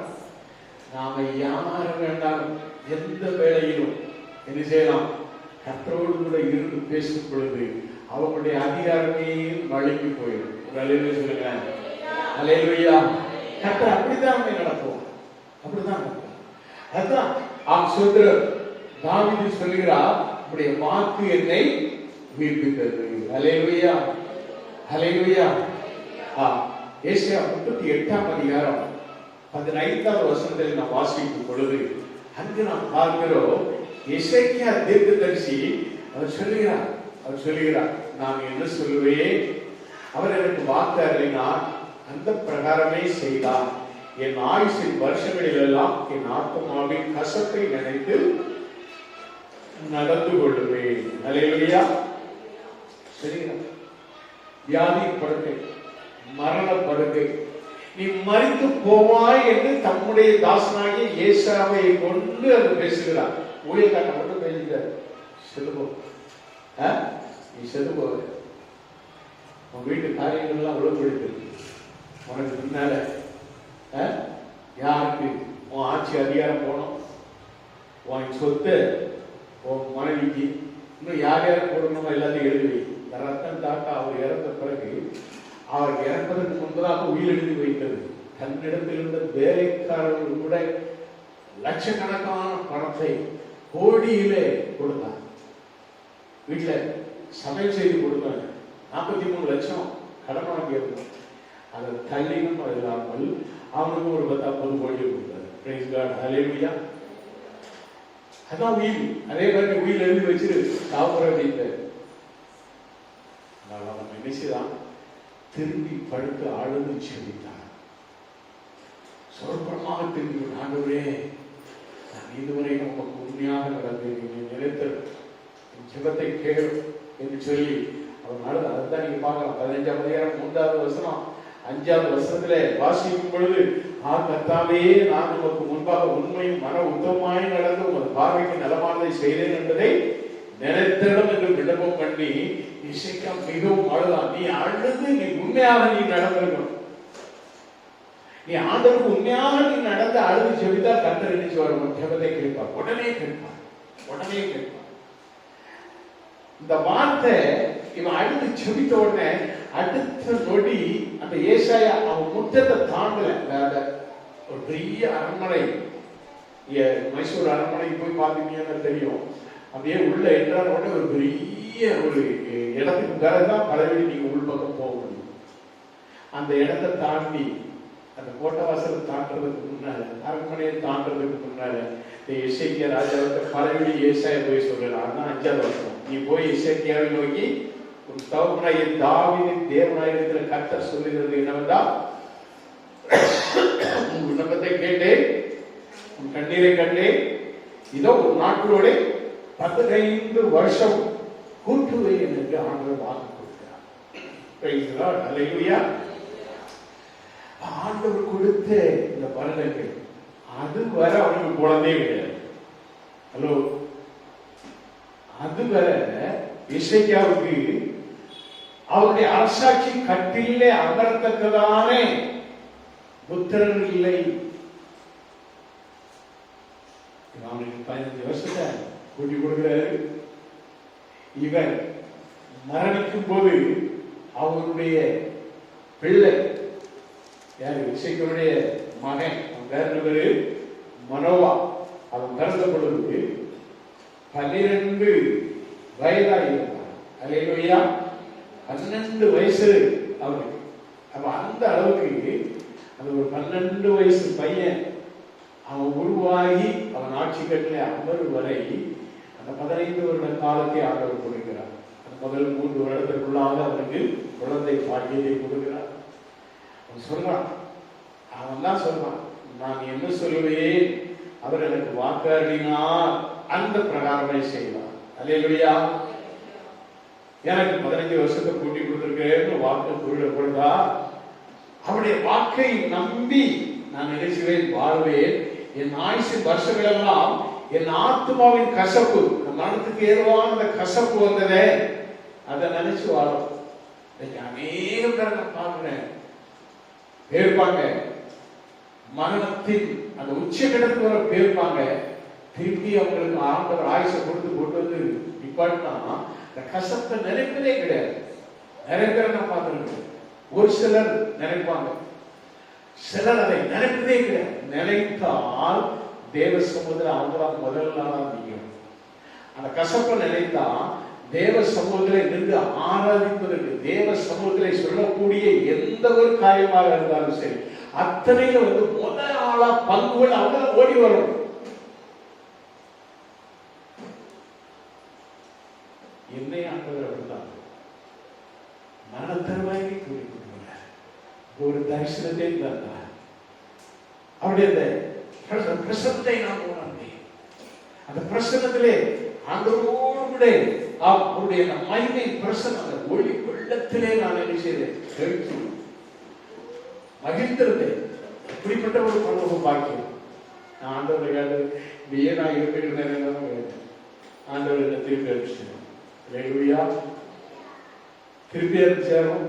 நாம யார வேண்டாம், எந்த வேளையிலும் என்ன செய்யலாம், கர்த்தரோடு கூட இருந்து பேசும் பொழுது அவங்களுடைய அதிகாரமே வழங்கி போயிடும். ஒரு அலையில சொல்லுங்க, ஹல்லேலூயா. கர்த்தர் அப்படிதான் நடத்துவோம், அப்படிதான். அதுதான் ஆம் சொல்கிறார். தாவீது சொல்கிறார், உடைய வாக்கு என்னை மீட்பித்தது. ஹல்லேலூயா, ஹல்லேலூயா. ஏசாயா 38ஆம் அதிகாரம் 15வது வசனத்தில் நாம் வாசிக்கும் பொழுது அங்கு நாம் பார்க்கிறோம், எசேக்கியா தீர்க்கதரிசி அவர் சொல்லுகிறார், நான் என்ன சொல்லுவேன், அவர் எனக்கு வாக்கு அருளினார், அந்த பிரகாரமே செய்தார். என் ஆயுசின் வருஷங்களில் எல்லாம் என் ஆத்மாவின் கசப்பை நினைத்து நடந்து கொள்ளுவேன். ஹல்லேலூயா. சொல்லுகிறார், வியாதி படுக்கை, மரண படுக்கை, நீ மரித்து போவாய் என்று தம்முடைய தாசனாகிய ஏசாவை கொண்டு அவர் பேசுகிறார். ஊழியக்காரன் மட்டும் பேசுகிறார், செல்லுபோ நீ செத்து போவ, உன் வீட்டு காரியங்கள்லாம் ஒழுங்குபடுத்து, உனக்கு பின்னால யாருக்கு உன் ஆட்சி அதிகாரம் போனோம், உன் சொத்து உன் மனைவிக்கு இன்னும் யார் யார் கொடுக்கணுமோ எல்லாத்தையும் எழுதி. ரத்தன் தாத்தா அவர் இறந்த பிறகு, அவர் இறப்பதற்கு முன்பதாக உயிர் எழுதி வைத்தது. தன்னிடத்தில் இருந்த வேலைக்காரர்கள் கூட லட்சக்கணக்கான பணத்தை கோடியிலே கொடுத்தார். வீட்டுல சமையல் செய்து கொடுத்தாங்க. 43 லட்சம் கடன் வாங்கியிருந்தோம். அதை தள்ளினும் இல்லாமல் அவனுக்கு ஒரு 10-50 கோடி கொடுத்தாரு. Praise God. ஹல்லேலூயா. அதான் உயிர். அதே மாதிரி உயிர் எழுதி வச்சிரு சாப்பிட அப்படின்ட்டு அவன் நினைச்சுதான் திரும்பி படுத்து அழுது செவித்தார். சொற்பமாக திரும்பி, ஆண்டவரே நான் இதுவரை நமக்கு உண்மையாக நடந்தேன், நினைத்த ஜெபத்தை கேள் என்று சொல்லி அவர் நடந்த. அதுதான் நீங்க பார்க்கலாம். 15ஆம் அதிகாரம் 3வது வசனம் 5வது வசனத்திலே வாசிக்கும் பொழுது, கர்த்தாவே நான் உமக்கு முன்பாக உண்மையும் மன உத்தமமாய் நடந்து உமது பார்வைக்கு நலமானதை செய்தேன் என்பதை நினைத்திடம் என்று விண்ணப்பம் பண்ணி எசேக்கியா மிகவும் அழுதான். நீ அழுது, நீ உண்மையாக நீ நடந்திருக்கணும். நீ ஆண்டவருக்கு உண்மையாக நீ நடந்து அழுது செவித்தா கர்த்தர் என்ன செய்வார், ஜெபத்தை கேட்பார், உடனே கேட்பார், உடனே கேட்பார். இந்த வார்த்தை இவன் அழுது செவித்த உடனே அடுத்த நொடி அந்த ஏசாயா அவன் முற்றத்தை தாண்டல. ஒரு பெரிய அரண்மனை, மைசூர் அரண்மனைக்கு போய் பார்த்தீங்கன்னா தெரியும். அப்படியே உள்ள என்றால் உடனே ஒரு பெரிய ஒரு இடத்துக்கு பிறகுதான் பலவீடு நீங்க உள்பக்கம் போக முடியும். அந்த இடத்தை தாண்டி அந்த கோட்டை வாசல் தாண்டறதுக்கு முன்னால, அரண்மனையை தாண்டறதுக்கு முன்னால எசேக்கியா ராஜாவுக்கு பலவிடி ஏசாயா போய் சொல்றான். அதான் 5வது வசனம். நீ போய் எசேக்கியாவை நோக்கி உன் தகப்பனாகிய தாவீதின் தேவனாயிரத்தில் கர்த்தர் சொல்லுகிறது என்னவென்றால், உன் விண்ணப்பத்தை கேட்டேன், உன் கண்ணீரை கண்டேன், இதோ ஒரு நாட்களோட 15 வருஷம் கூட்டுவேன் என்று ஆண்டவர் வாக்கு கொடுக்கிறார். பிரைஸ் தி லார்ட், ஹல்லேலூயா. ஆண்டவர் கொடுத்த இந்த வருடங்கள் அதுவரை அவனுக்கு குழந்தையே கிடையாது. ஹலோ, அதுவரை எசேக்கியாவுக்கு அவருடைய அரசாட்சி கட்டிலே அமரத்தக்கதான புத்திரன் இல்லை. அவனுக்கு 15 வருஷத்தை கூட்டி கொடுக்கிறாரு. இவன் மரணிக்கும் போது அவனுடைய பிள்ளை யாரு? எசேக்கியாவுடைய மகன், அவன் பேரு மனோவா. அவன் பிறந்த பொழுது 12 வயதாக இருந்தான். அல்லேலூயா. 12 வயசு அவனுக்கு. அப்ப அந்த அளவுக்கு அந்த ஒரு 12 வயசு பையன் அவன் உருவாகி அவன் ஆட்சி கட்டில அமரும் வரை அந்த 15 வருட காலத்தை ஆண்டவர் கொடுக்கிறார். அந்த முதல் 3 வருடத்திற்குள்ளாக அவனுக்கு குழந்தை பாக்கியத்தை கொடுக்கிறார். அவன் சொல்றான், அவன் தான் சொல்றான், நான் என்ன சொல்லுவேன், அவர் எனக்கு வாக்காடினார், அந்த பிரகாரமே செய்வார். அல்லேலூயா. எனக்கு 15 வருஷத்தை கூட்டி கொடுத்திருக்கேன்னு வாக்கு கொடுத்தா அவருடைய வாக்கை நம்பி நான் நினைச்சுவேன், வாழ்வேன். என் ஆயுசு வருஷங்கள் எல்லாம் என் ஆத்மாவின் கசப்பு, மனத்துக்கு ஏதுவான அந்த கசப்பு வந்ததே, அதை நினைச்சு வாழும். அநேக பேர் நான் பார்க்கிறேன், பேர்ப்பாங்க மரணத்தின் அந்த உச்சகட்டத்துக்கு வர பேர்ப்பாங்க. திரும்பி அவங்களுக்கு ஆண்டவர் ஆயுசை கொடுத்து கொண்டு வந்து நிப்பாட்டினா இந்த கசப்பை நினைப்பதே கிடையாது. நிறைய பேர் நான் பார்த்திருக்கேன். ஒரு சிலர் நினைப்பாங்க, சிலர் அதை நினைப்பதே கிடையாது. நினைத்தால் தேவ சமூகத்தில் அவங்களாம் முதல் நாளா நிற்கும். அந்த கசப்பை நினைத்தா தேவ சமூகத்தில் நின்று ஆராதிப்பதற்கு, தேவ சமூகத்தில் சொல்லக்கூடிய எந்த ஒரு காரியமாக இருந்தாலும் சரி, அத்தனையில வந்து முதல் ஆளா பங்குகள் அவங்க ஓடி வரும். என்னை ஆண்டவர் அப்படித்தான் மரண தருவாய்க்கு கூடி கொடுக்கிறார். ஒரு தரிசனத்தை தந்தார். அவருடைய அந்த பிரசனத்தை நான் உணர்ந்தேன். அந்த பிரசனத்திலே ஆண்டவரோடு கூட அவருடைய மகிமை பிரசனம், அந்த ஒளி வெள்ளத்திலே நான் என்ன செய்தேன், மகிழ்ந்திருந்தேன். இப்படிப்பட்ட ஒரு பரலோக பாக்கியம் நான் ஆண்டவரை ஏன் நான் இருப்பேன் ஆண்டவர் என்ன திருப்பி அனுப்பிச்சேன். திருப்பி அனுப்பிச்சாரும்.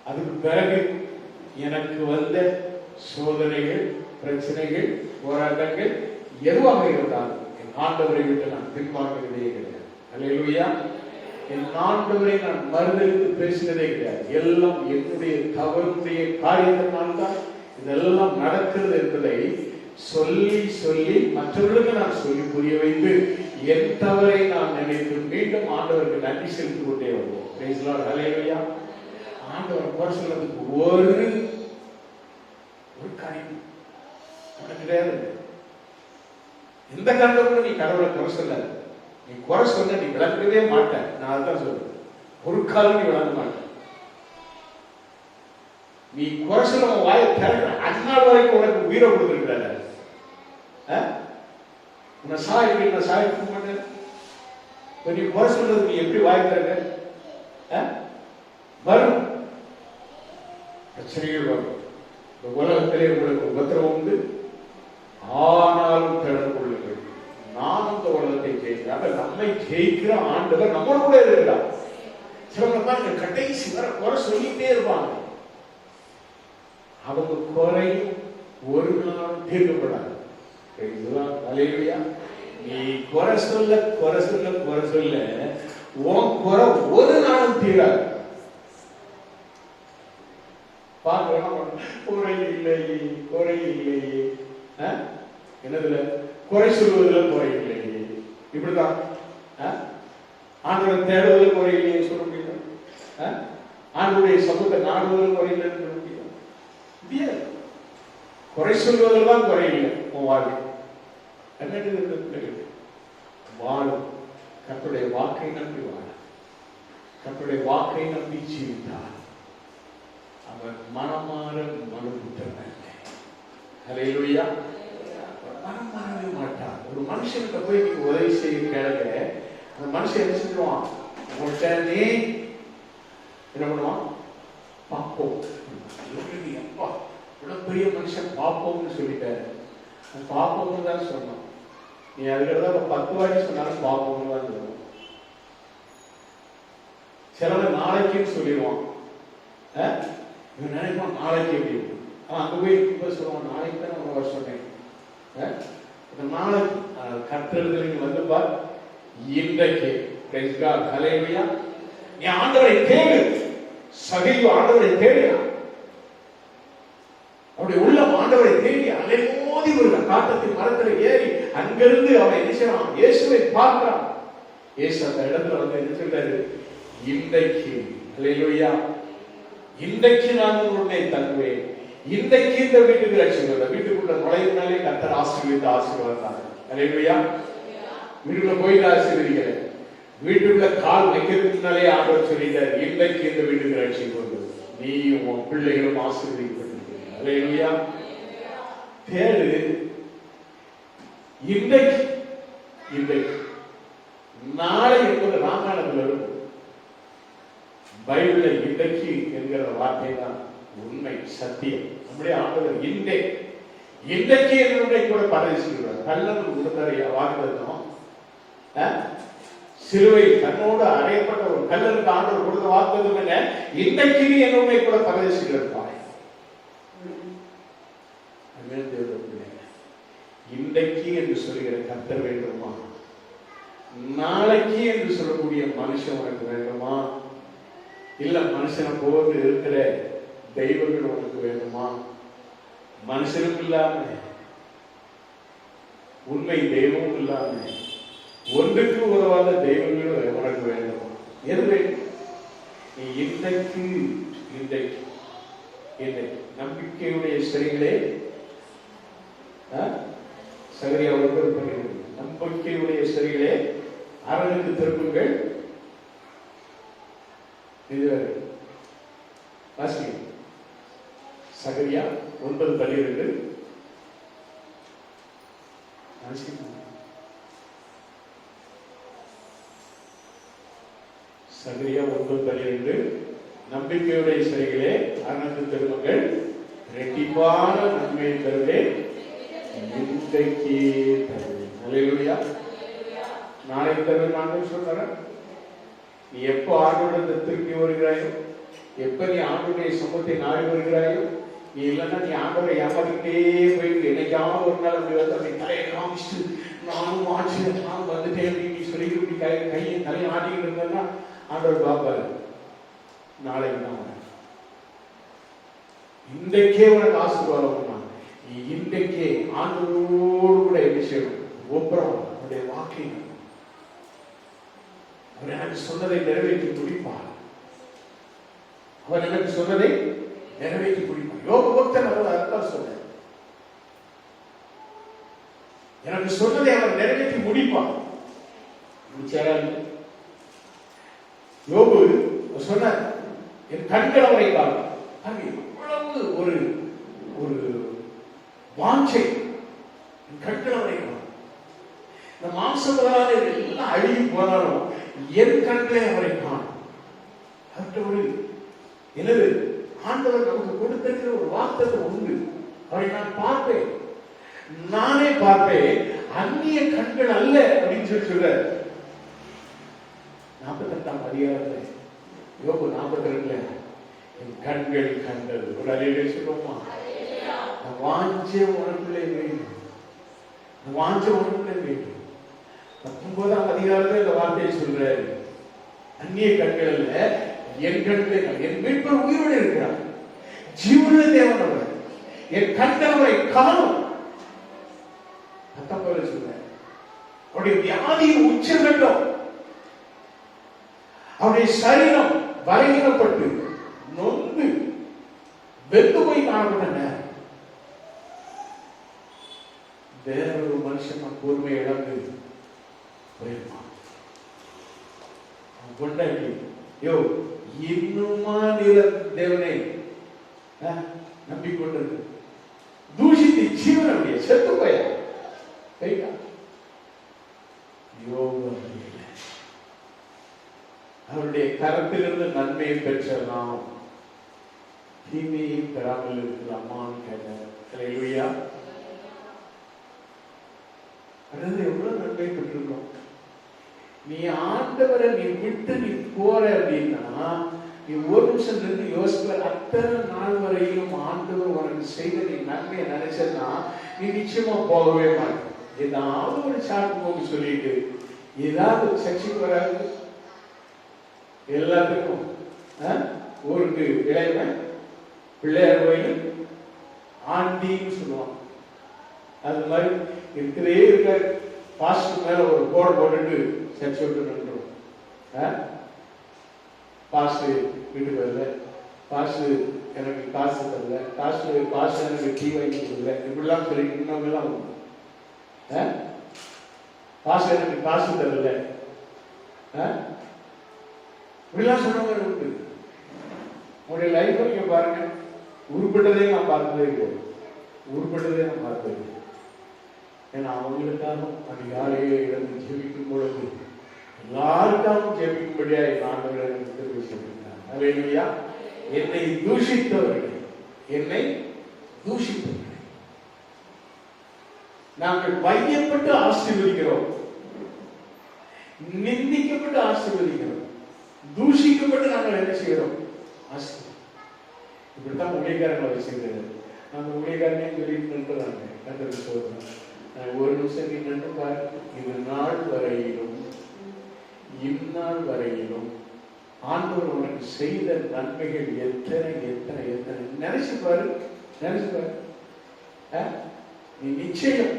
அதுக்கு பிறகு எனக்கு வந்த சோதனைகள், பிரச்சனைகள், போராட்டங்கள் எதுவாக இருந்தாலும் என் ஆண்டவரை விட்டு நான் பின்வாங்கினதே கிடையாது. அல்லேலூயா. என் ஆண்டவரை நான் மறுதலித்து பேசினதே கிடையாது. எல்லாம் என்னுடைய தவறுடைய காரியத்தினால் தான் இதெல்லாம் நடக்கிறது என்பதை சொல்லி சொல்லி மற்றவர்களுக்கு நான் சொல்லி புரிய வைத்து என் தவறை நான் நினைத்து மீண்டும் ஆண்டவருக்கு நன்றி செலுத்தி கொண்டே வருவோம். பிரைஸ் தி லார்ட், ஹல்லேலூயா. ஆண்டவர் குறை சொல்றதுக்கு ஒரு காரியம் கிடையாது. எந்த காரணமும் நீ கடவுளை குறை சொல்ல, நீ குறை சொன்ன நீ விளங்கவே மாட்ட. நான் அதான் சொல்றேன், ஒரு காலம் நீ விளங்க மாட்ட. நீ குறை சொல்ல வாயை திறக்கிற அந்நாள் வரைக்கும் உனக்கு உயிரை கொடுத்துருக்கிறாரு. உன்னை சாய் நான் சாய்க்க மாட்டேன். நீ குறை சொல்றது நீ எப்படி வாய் திறக்க? வரும் பிரச்சனைகள் வரும். இந்த உலகத்திலே உங்களுக்கு உபத்திரவம் உண்டு, ஆனாலும் திறன் கொள்ளுங்கள், நான் இந்த உலகத்தை ஜெயிக்கிறேன். நம்மை ஜெயிக்கிற ஆண்டவர் நம்ம கூட இருக்கிறார். சிலவங்க கடைசி வர குறை சொல்லிட்டே இருப்பாங்க. அவங்க குறை ஒரு நாள் தீர்க்கப்படாது. அல்லேலூயா. நீ குறை சொல்ல குறை சொல்ல குறை சொல்ல உன் குறை ஒரு நாளும் தீராது. குறை இல்லை, குறை இல்லையே, என்னதுல குறை சொல்வதில் குறை இல்லையே, இப்படிதான் ஆண்டவரை தேடுவதில் குறை இல்லையே சொல்ல முடியும். ஆண்டவருடைய சமூகத்தை நாடுவதில் குறை இல்லைன்னு சொல்ல முடியும். முடியாது. குறை சொல்வதில் தான் குறையில்லை உன் வாழ்க்கை. என்னது வாழும் கர்த்தருடைய வாக்கை நம்பி வாழ, கர்த்தருடைய வாக்கை நம்பி ஜீவித்தார். அவர் மனமாற மனுபுற்றவன். ஹல்லேலூயா. மனம் மாறவே மாட்டான். ஒரு மனுஷனுக்கு போய் நீங்க உதவி செய்ய கேளுங்க, அந்த மனுஷன் என்ன செஞ்சுருவான்? உங்கள்கிட்ட நீ என்ன பண்ணுவான்? பார்ப்போம். அப்பா இவ்வளவு பெரிய மனுஷன் பார்ப்போம்னு சொல்லிட்டாரு. பார்ப்போம்னு தான் சொன்னான். நீ அதுக்கடுத்த 10 வாட்டி சொன்னாலும் பார்ப்போம்னு தான் சொல்லுவான். சிலவன் நாளைக்குன்னு சொல்லிடுவான். இவன் நினைப்பான் நாளைக்கு எப்படி. அங்க போய் இப்ப சொல்லுவான் நாளைக்கு தான் நான் வர சொன்னேன். நாளைக்கு கர்த்தர்கள் வந்து பார் இன்றைக்கு. Praise God. ஹல்லேலூயா. நீ ஆண்டவரை தேடு. சகீயு ஆண்டவரை தேடினான். அவருடைய உள்ளம் ஆண்டவரை தேடி அலைமோதி வருகிற காட்டத்தின் மரத்தில் ஏறி அங்கிருந்து அவனை நினைச்சான். இயேசுவை பார்க்கிறான். இயேசு அந்த இடத்துல வந்து என்ன சொல்றாரு? இன்றைக்கு. ஹல்லேலூயா. இன்றைக்கு நான் உன்னை தங்குவேன். இன்றைக்கு இந்த வீட்டுக்கு ரட்சிக்கிறேன். வீட்டுக்குள்ள நுழையினாலே கர்த்தர் ஆசீர்வதித்து ஆசீர்வாதம். ஹல்லேலூயா. வீட்டுக்குள்ள போயிட்டு ஆசீர்வதிக்கிறேன். வீட்டுக்குள்ள கால் வைக்கிறதுனாலே ஆண்டவர் சொல்லிட்டார், இன்றைக்கு இந்த வீட்டுக்கு ரட்சிக்கிறது. நீ உன் பிள்ளைகளும் ஆசீர்வதிக்கப்பட்டிருக்கிறீங்க. ஹல்லேலூயா. தேடு. இன்றைக்கு இன்றைக்கு நாளை என்பது ராமாயணத்தில் இருக்கும். பைபிள்ல இன்றைக்கு என்கிற வார்த்தை தான் உண்மை, சத்தியம். நம்முடைய ஆண்டவர் இன்றைக்கு என்னுடைய கூட பரதேசிக்கிறார். கல்லன் கொடுத்தாரு வாக்குத்தத்தம். சிலுவையில் தன்னோடு அறையப்பட்ட ஒரு கல்லனுக்கு ஆண்டவர் கொடுத்த வாக்குத்தத்தம் என்ன? இன்றைக்கு என்னுடைய கூட பரதேசிக்கிறார். இன்றைக்கு என்று சொல்லுகிற கர்த்தர் வேண்டுமா? நாளைக்கு என்று சொல்லக்கூடிய மனுஷன் உனக்கு வேண்டுமா? இல்ல மனுஷனை போது இருக்கிற தெய்வங்கள் உனக்கு வேண்டுமா? மனுஷனும் இல்லாம உண்மை தெய்வமும் இல்லாம ஒன்றுக்கு உதவாத தெய்வங்களும் உனக்கு வேண்டுமா? எது வேண்டும்? நீ இன்றைக்கு நம்பிக்கையுடைய சரிகளே சகரியா 9 நம்பிக்கையுடைய சரிகளே அரணுக்கு திருப்புங்கள். இதுவரை வாசிங்க. சகரியா 9:12. சகரியா 9:12 நம்பிக்கையுடைய சரிகளே அரணுக்கு திருப்புங்கள், ரெட்டிப்பான நன்மையை தருவே இன்றைக்கு தருவேன். ஹல்லேலூயா. நாளை தருவேன் ஆண்டவர் சொல்றார். நீ எப்போ ஆண்டவரிடத்தை திரும்பி வருகிறாயோ, எப்ப நீ ஆண்டவருடைய சமூகத்தை நாடி வருகிறாயோ, நீ இல்லைன்னா நீ ஆண்டவரை ஏமாற்றிக்கிட்டே போயிட்டு என்னைக்காவது ஒரு நாள் அப்படி வந்து அப்படி தலையை காமிச்சுட்டு நானும் ஆட்சி நான் வந்துட்டேன் அப்படின்னு சொல்லிட்டு இப்படி கையை தலையை ஆட்டிக்கிட்டு இருந்தேன்னா ஆண்டவர் பார்ப்பாரு. நாளைக்கு தான் இன்றைக்கே உனக்கு ஆசீர்வாதம். நீ இன்றைக்கே ஆண்டவரோடு கூட என்ன செய்யணும்? ஒப்புறம் அவருடைய வாக்கை அவர் எனக்கு சொன்னதை நிறைவேற்றி முடிப்பார். அவர் எனக்கு சொன்னதை நிறைவேற்றி முடிப்பார். யோக பக்தன் அவர் அர்த்தம் சொன்ன எனக்கு சொன்னதை அவர் நிறைவேற்றி முடிப்பார். யோபு சொன்ன என் கண்கள் அவரை காணும். இவ்வளவு ஒரு ஒரு வாஞ்சை கண்கள் அவரை காணும். இந்த மாம்சங்களால எல்லாம் அழுகி போனாலும் என் கண்களே அவரை காணும். எனவே ஆண்டவர் நமக்கு கொடுத்திருக்கிற ஒரு வார்த்தை உண்டு. அவரை நான் பார்ப்பேன், நானே பார்ப்பேன், அந்நிய கண்கள் அல்ல அப்படின்னு சொல்ற 48ஆம் அதிகாரத்துல யோபு 42 என் கண்கள் கண்டது. ஒரு அலையிலே சொல்லுவோமா? வாஞ்சே உனக்குள்ளே வேண்டும், வாஞ்ச உனக்குள்ளே வேண்டும். 19ஆம் அதிகாரத்தில் இந்த வார்த்தையை சொல்றாரு. அந்நிய கண்கள் அல்ல, என் கண்கள். என் மீட்பர் உயிரோடு இருக்கிறார், ஜீவனுள்ள தேவன் அவர். என் கண்கள் அவரை காணும். 19 சொல்ற அவருடைய வியாதியின் உச்சகட்டம், அவருடைய சரீரம் பலகீனப்பட்டு நொந்து வெந்து போய் காணப்பட்ட நேரம். வேறொரு மனுஷன் பொறுமை இழந்து போயிருப்பான். கொண்டாடி யோ இன்னுமா நீர தேவனை நம்பிக்கொண்டிருக்கு, தூஷித்து ஜீவனுடைய செத்து போய அவருடைய கரத்திலிருந்து நன்மையை பெற்ற நாம் தீமையை பெறாமல் இருக்கலாமான்னு கேட்டார். அதாவது எவ்வளவு நன்மை பெற்றிருக்கோம். நீ ஆண்டவரை நீ விட்டு நீ போற அப்படின்னா நீ ஒரு நிமிஷம் இருந்து யோசிக்கிற அத்தனை நாள் வரையிலும் ஆண்டவர் உனக்கு செய்த நீ நன்மையை நினைச்சா நீ நிச்சயமா போகவே மாட்டேன். ஏதாவது ஒரு சாக்கு போக்கு சொல்லிட்டு ஏதாவது சர்ச்சைக்கு வராது. எல்லாத்துக்கும் ஊருக்கு இளைவன் பிள்ளையார் கோயில் ஆண்டின்னு சொல்லுவான். அது மாதிரி இருக்கிறே இருக்க பாஸ்டர் மேல ஒரு போர்டு போட்டுட்டு சர்ச்சை விட்டு நின்றுடும். பாஸ்டர் வீட்டுக்கு வரல, பாஸ்டர் எனக்கு காசு தரல, பாஸ்டர் எனக்கு டீ வாங்கி கொடுக்கல, இப்படிலாம் சொல்லி இன்னவங்கலாம் பாஸ்டர் எனக்கு காசு தரல இப்படிலாம் சொன்னவங்க உண்டு. உங்களுடைய லைஃப் நீங்க பாருங்க, உருப்பட்டதே நான் பார்த்ததே இல்லை, உருப்பட்டதே நான் பார்த்ததே இல்லை. ஏன்னா அவங்களுக்காக அதிகாலையே இழந்து ஜெபிக்கும் பொழுது எல்லாருக்காகவும் ஜெபிக்கும்படியா ஆண்டவர் எனக்கு தெரிவிச்சிருக்கிறார். அல்லேலூயா. என்னை தூஷித்தவர்கள், என்னை தூஷித்தவர்கள் நாங்கள் வையப்பட்டு ஆசீர்வதிக்கிறோம், நிந்திக்கப்பட்டு ஆசீர்வதிக்கிறோம், தூஷிக்கப்பட்டு நாங்கள் என்ன செய்கிறோம்? இப்படித்தான் ஊழியக்காரங்களை வச்சுக்கிறது. அந்த ஊழியக்காரனே சொல்லிட்டு நின்றுறாங்க. கண்டது சொல்றேன், ஒரு நிமிஷம் நீ நின்று பாரு, இது நாள் வரையிலும் இந்நாள் வரையிலும் ஆண்டவர் உனக்கு செய்த நன்மைகள் எத்தனை எத்தனை எத்தனை நினைச்சு பாரு, நினைச்சு பாரு. நீ நிச்சயம்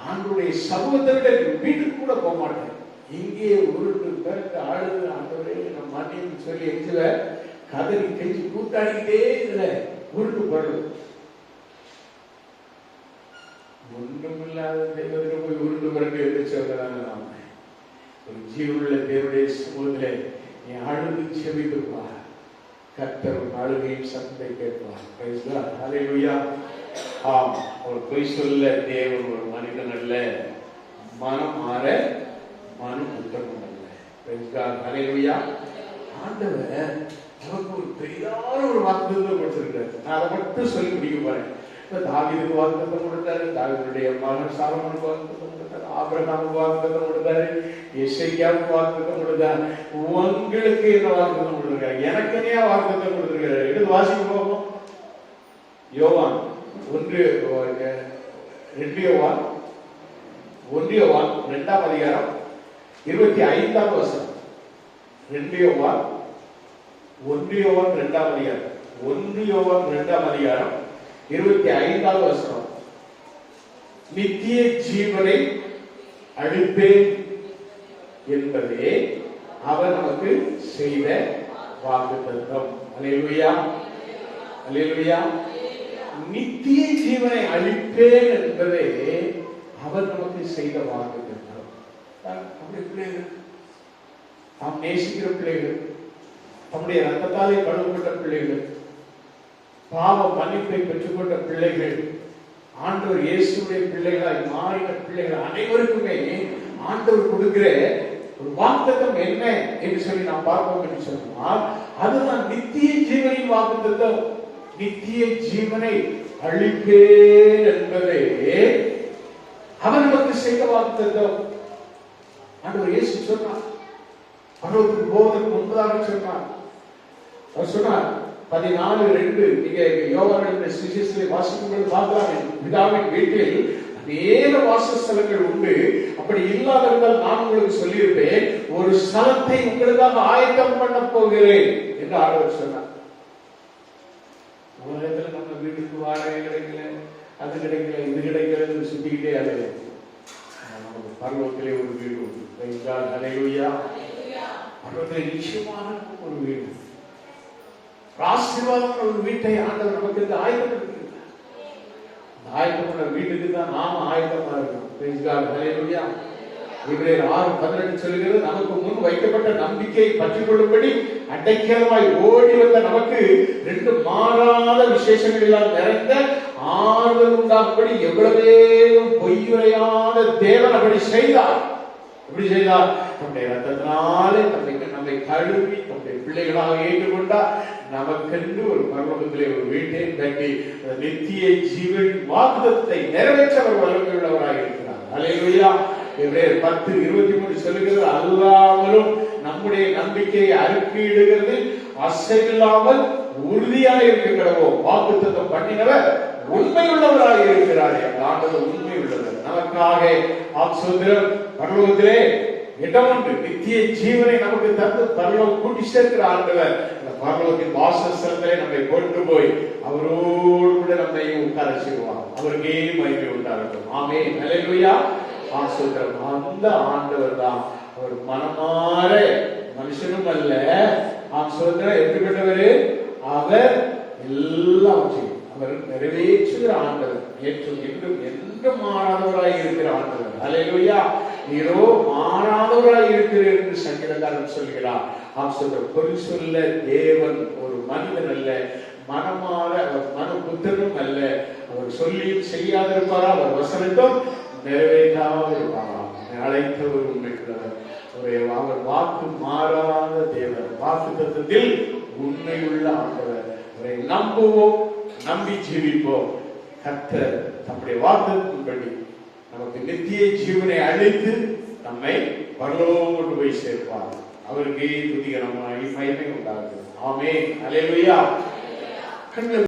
ஆண்டவருடைய சமூகத்தை விட வீட்டுக்கு கூட போக மாட்டேன். இங்கே உருட்டு பேருக்கு ஆளுது ஆண்டவரே நம்ம மாட்டேன்னு சொல்லி எஞ்சுல கதறி கெஞ்சி கூத்தாடிக்கிட்டே இதுல உருட்டு படுது. ஒன்றுமில்லாத தெய்வத்தில் போய் உருண்டு பிறகு என்று சொல்றதாங்க. நாம ஒரு ஜீவனுள்ள தேவனுடைய சமூகத்திலே நீ அழுது செவித்துப்பா, கர்த்தர் அழுகையும் சத்தத்தை கேட்பார். ஹல்லேலூயா. ஆம், அவர் பொய் சொல்ல தேவன் ஒரு மனிதன் அல்ல, மனம் மாற மனம் புத்தகம் அல்ல. ஹல்லேலூயா. ஆண்டவர் நமக்கு ஒரு பெரிதான ஒரு வாக்குத்தத்தம் கொடுத்திருக்கிறார். நான் அதை மட்டும் சொல்லி முடிக்க போறேன். தாவீதுக்கு வாக்குத்தத்தம் கொடுத்தாரு, தாவீதுடைய மகன் சாலமோனுக்கு வாக்குத்தத்தம் கொடுத்தாரு, ஆபிரகாமுக்கு வாக்குத்தத்தம் கொடுத்தாரு, எசேக்கியாவுக்கு வாக்குத்தத்தம் கொடுத்தாரு. உங்களுக்கு என்ன வாக்குத்தத்தம் கொடுத்திருக்காரு? எனக்குனே வாக்குத்தத்தம் கொடுத்திருக்காரு. எடுத்து வாசிக்க போவோம். யோவான் 2 அதிகாரம் 25 வசனம். 2 யோவான் 2 அதிகாரம் 25 வசனம். நித்திய ஜீவனை அளிப்பேன் என்பதே அவர் நமக்கு செய்த வாக்குத்தத்தம். அல்லேலூயா, அல்லேலூயா. நித்திய ஜீவனை அளிப்பேன் என்பதே அவர் நமக்கு செய்த வாக்குத்தத்தம். நம்முடைய பிள்ளைகள், நாம் நேசிக்கிற பிள்ளைகள், நம்முடைய ரத்தத்தாலே கழுவப்பட்ட பிள்ளைகள், பாவ மன்னிப்பை பெற்றுக்கொண்ட பிள்ளைகள், ஆண்டவர் இயேசுடைய பிள்ளைகளாய் மாறின பிள்ளைகள் அனைவருக்குமே ஆண்டவர் கொடுக்கிற ஒரு வாக்குத்தத்தம் என்ன என்று சொல்லி நாம் பார்ப்போம் என்று சொன்னால், அதுதான் நித்திய ஜீவனின் வாக்குத்தத்தம். நித்திய ஜீவனை அளிப்பேன் என்பதே அவர் நமக்கு செய்த வாக்குத்தத்தம். ஆண்டவர் இயேசு சொன்னார், பரலோகத்துக்கு போவதற்கு முன்பதாக சொன்னார். அவர் சொன்னார் 14:2 நீங்க யோவானின் சுவிசேஷத்தை வாசிக்கும்போது பார்க்கலாம், பிதாவின் வீட்டில் அநேக வாசஸ்தலங்கள் உண்டு, அப்படி இல்லாதவர்கள் நான் உங்களுக்கு சொல்லியிருப்பேன், ஒரு ஸ்தலத்தை உங்களுக்காக ஆயத்தம் பண்ண போகிறேன் என்று ஆண்டவர் சொன்னார். உலகத்துல நம்ம வீட்டுக்கு வாடகை கிடைக்கல, அது கிடைக்கல, இது கிடைக்கல சுத்திக்கிட்டே அலைய, நமக்கு பரலோகத்திலே ஒரு வீடு உண்டு. ஹல்லேலூயா. பரலோகத்திலே நிச்சயமான ஒரு வீடு. ஆசீர்வாதமான ஒரு வீட்டை ஆண்டவர் நமக்கு ஆயத்தப்படுத்தியிருக்கிறார். ஆயத்தமான வீட்டுக்கு தான் நாம ஆயத்தமா இருக்கணும். Praise God. Hallelujah. எபிரேயர் 6:18 சொல்கிறது, நமக்கு முன் வைக்கப்பட்ட நம்பிக்கையை பற்றிக் கொள்ளும்படி அடைக்கலமாய் ஓடி வந்த நமக்கு ரெண்டு மாறாத விசேஷங்கள் எல்லாம் நிறைந்த ஆறுதல் உண்டாகும்படி எவ்வளவேனும் பொய்யுரையாத தேவன் அப்படி செய்தார். எப்படி செய்தார்? நம்முடைய ரத்தத்தினாலே நம்மை கழுவி நம்முடைய பிள்ளைகளாக ஏற்றுக்கொண்டார். நமக்கென்று ஒரு பரலோகத்திலே ஒரு வீட்டை கட்டி நித்திய ஜீவன் வாக்குத்தத்தத்தை நிறைவேற்ற அவர் வல்லமையுள்ளவராக இருக்கிறார். அல்லேலூயா. எபிரேயர் 10:23 சொல்லுகிறது, அல்லாமலும் நம்முடைய நம்பிக்கையை அறிக்கையிடுகிறது அசையில்லாமல் உறுதியாக இருக்க கடவோம். வாக்குத்தத்தம் பண்ணினவர் உண்மை உள்ளவராக இருக்கிறார். ஆண்டவர் உண்மை உள்ளவர். நமக்காக ஆசீர்வாதம் பரலோகத்திலே இடம் உண்டு. நித்திய ஜீவனை நமக்கு தந்து பரலோகம் கூட்டி சேர்க்கிற ஆண்டவர் அந்த பரலோகத்தின் வாசஸ்தலத்திலே நம்மை கொண்டு போய் அவரோடு கூட நம்மை உட்கார செய்வார். அவருக்கே மகிமை உண்டாகட்டும். ஆமென். அல்லேலூயா. ஆசீர்வாதம். அந்த ஆண்டவர் தான். அவர் மனமாற மனுஷனும் அல்ல. ஆசீர்வாதம் எப்படிப்பட்டவர்? அவர் எல்லாவற்றையும் அவர் நிறைவேற்றுகிற ஆண்டவர். ஏற்றும் என்றும் என்றும் மாறாதவராய் இருக்கிற ஆண்டவர். அல்லேலூயா. நீரோ மாறாதவராய் இருக்கிறீர் என்று சங்கீதக்காரன் சொல்கிறார். ஆசீர்வாதம் பொருள் சொல்ல தேவன் ஒரு மனிதன் அல்ல. மனமாற அவர் மனபுத்தனும் அல்ல. அவர் சொல்லியும் செய்யாதிருப்பாரா? அவர் வசனத்தும் நிறைவேற்றாமல் இருப்பாரா? அழைத்தவர் உண்மைக்குள்ளவர். அவர் வாக்கு மாறாத தேவர். வாக்கு தத்துவத்தில் உண்மையுள்ள ஆண்டவர். அவரை நம்புவோம், நம்பி ஜீவிப்போம். கர்த்தர் தம்முடைய வாக்குத்தத்தின்படி நமக்கு நித்திய ஜீவனை அளித்து நம்மை பரலோகம் கொண்டு போய் சேர்ப்பார். அவருக்கு துதிகரமாய் மகிமை உண்டாகும். ஆமென். அல்லேலூயா.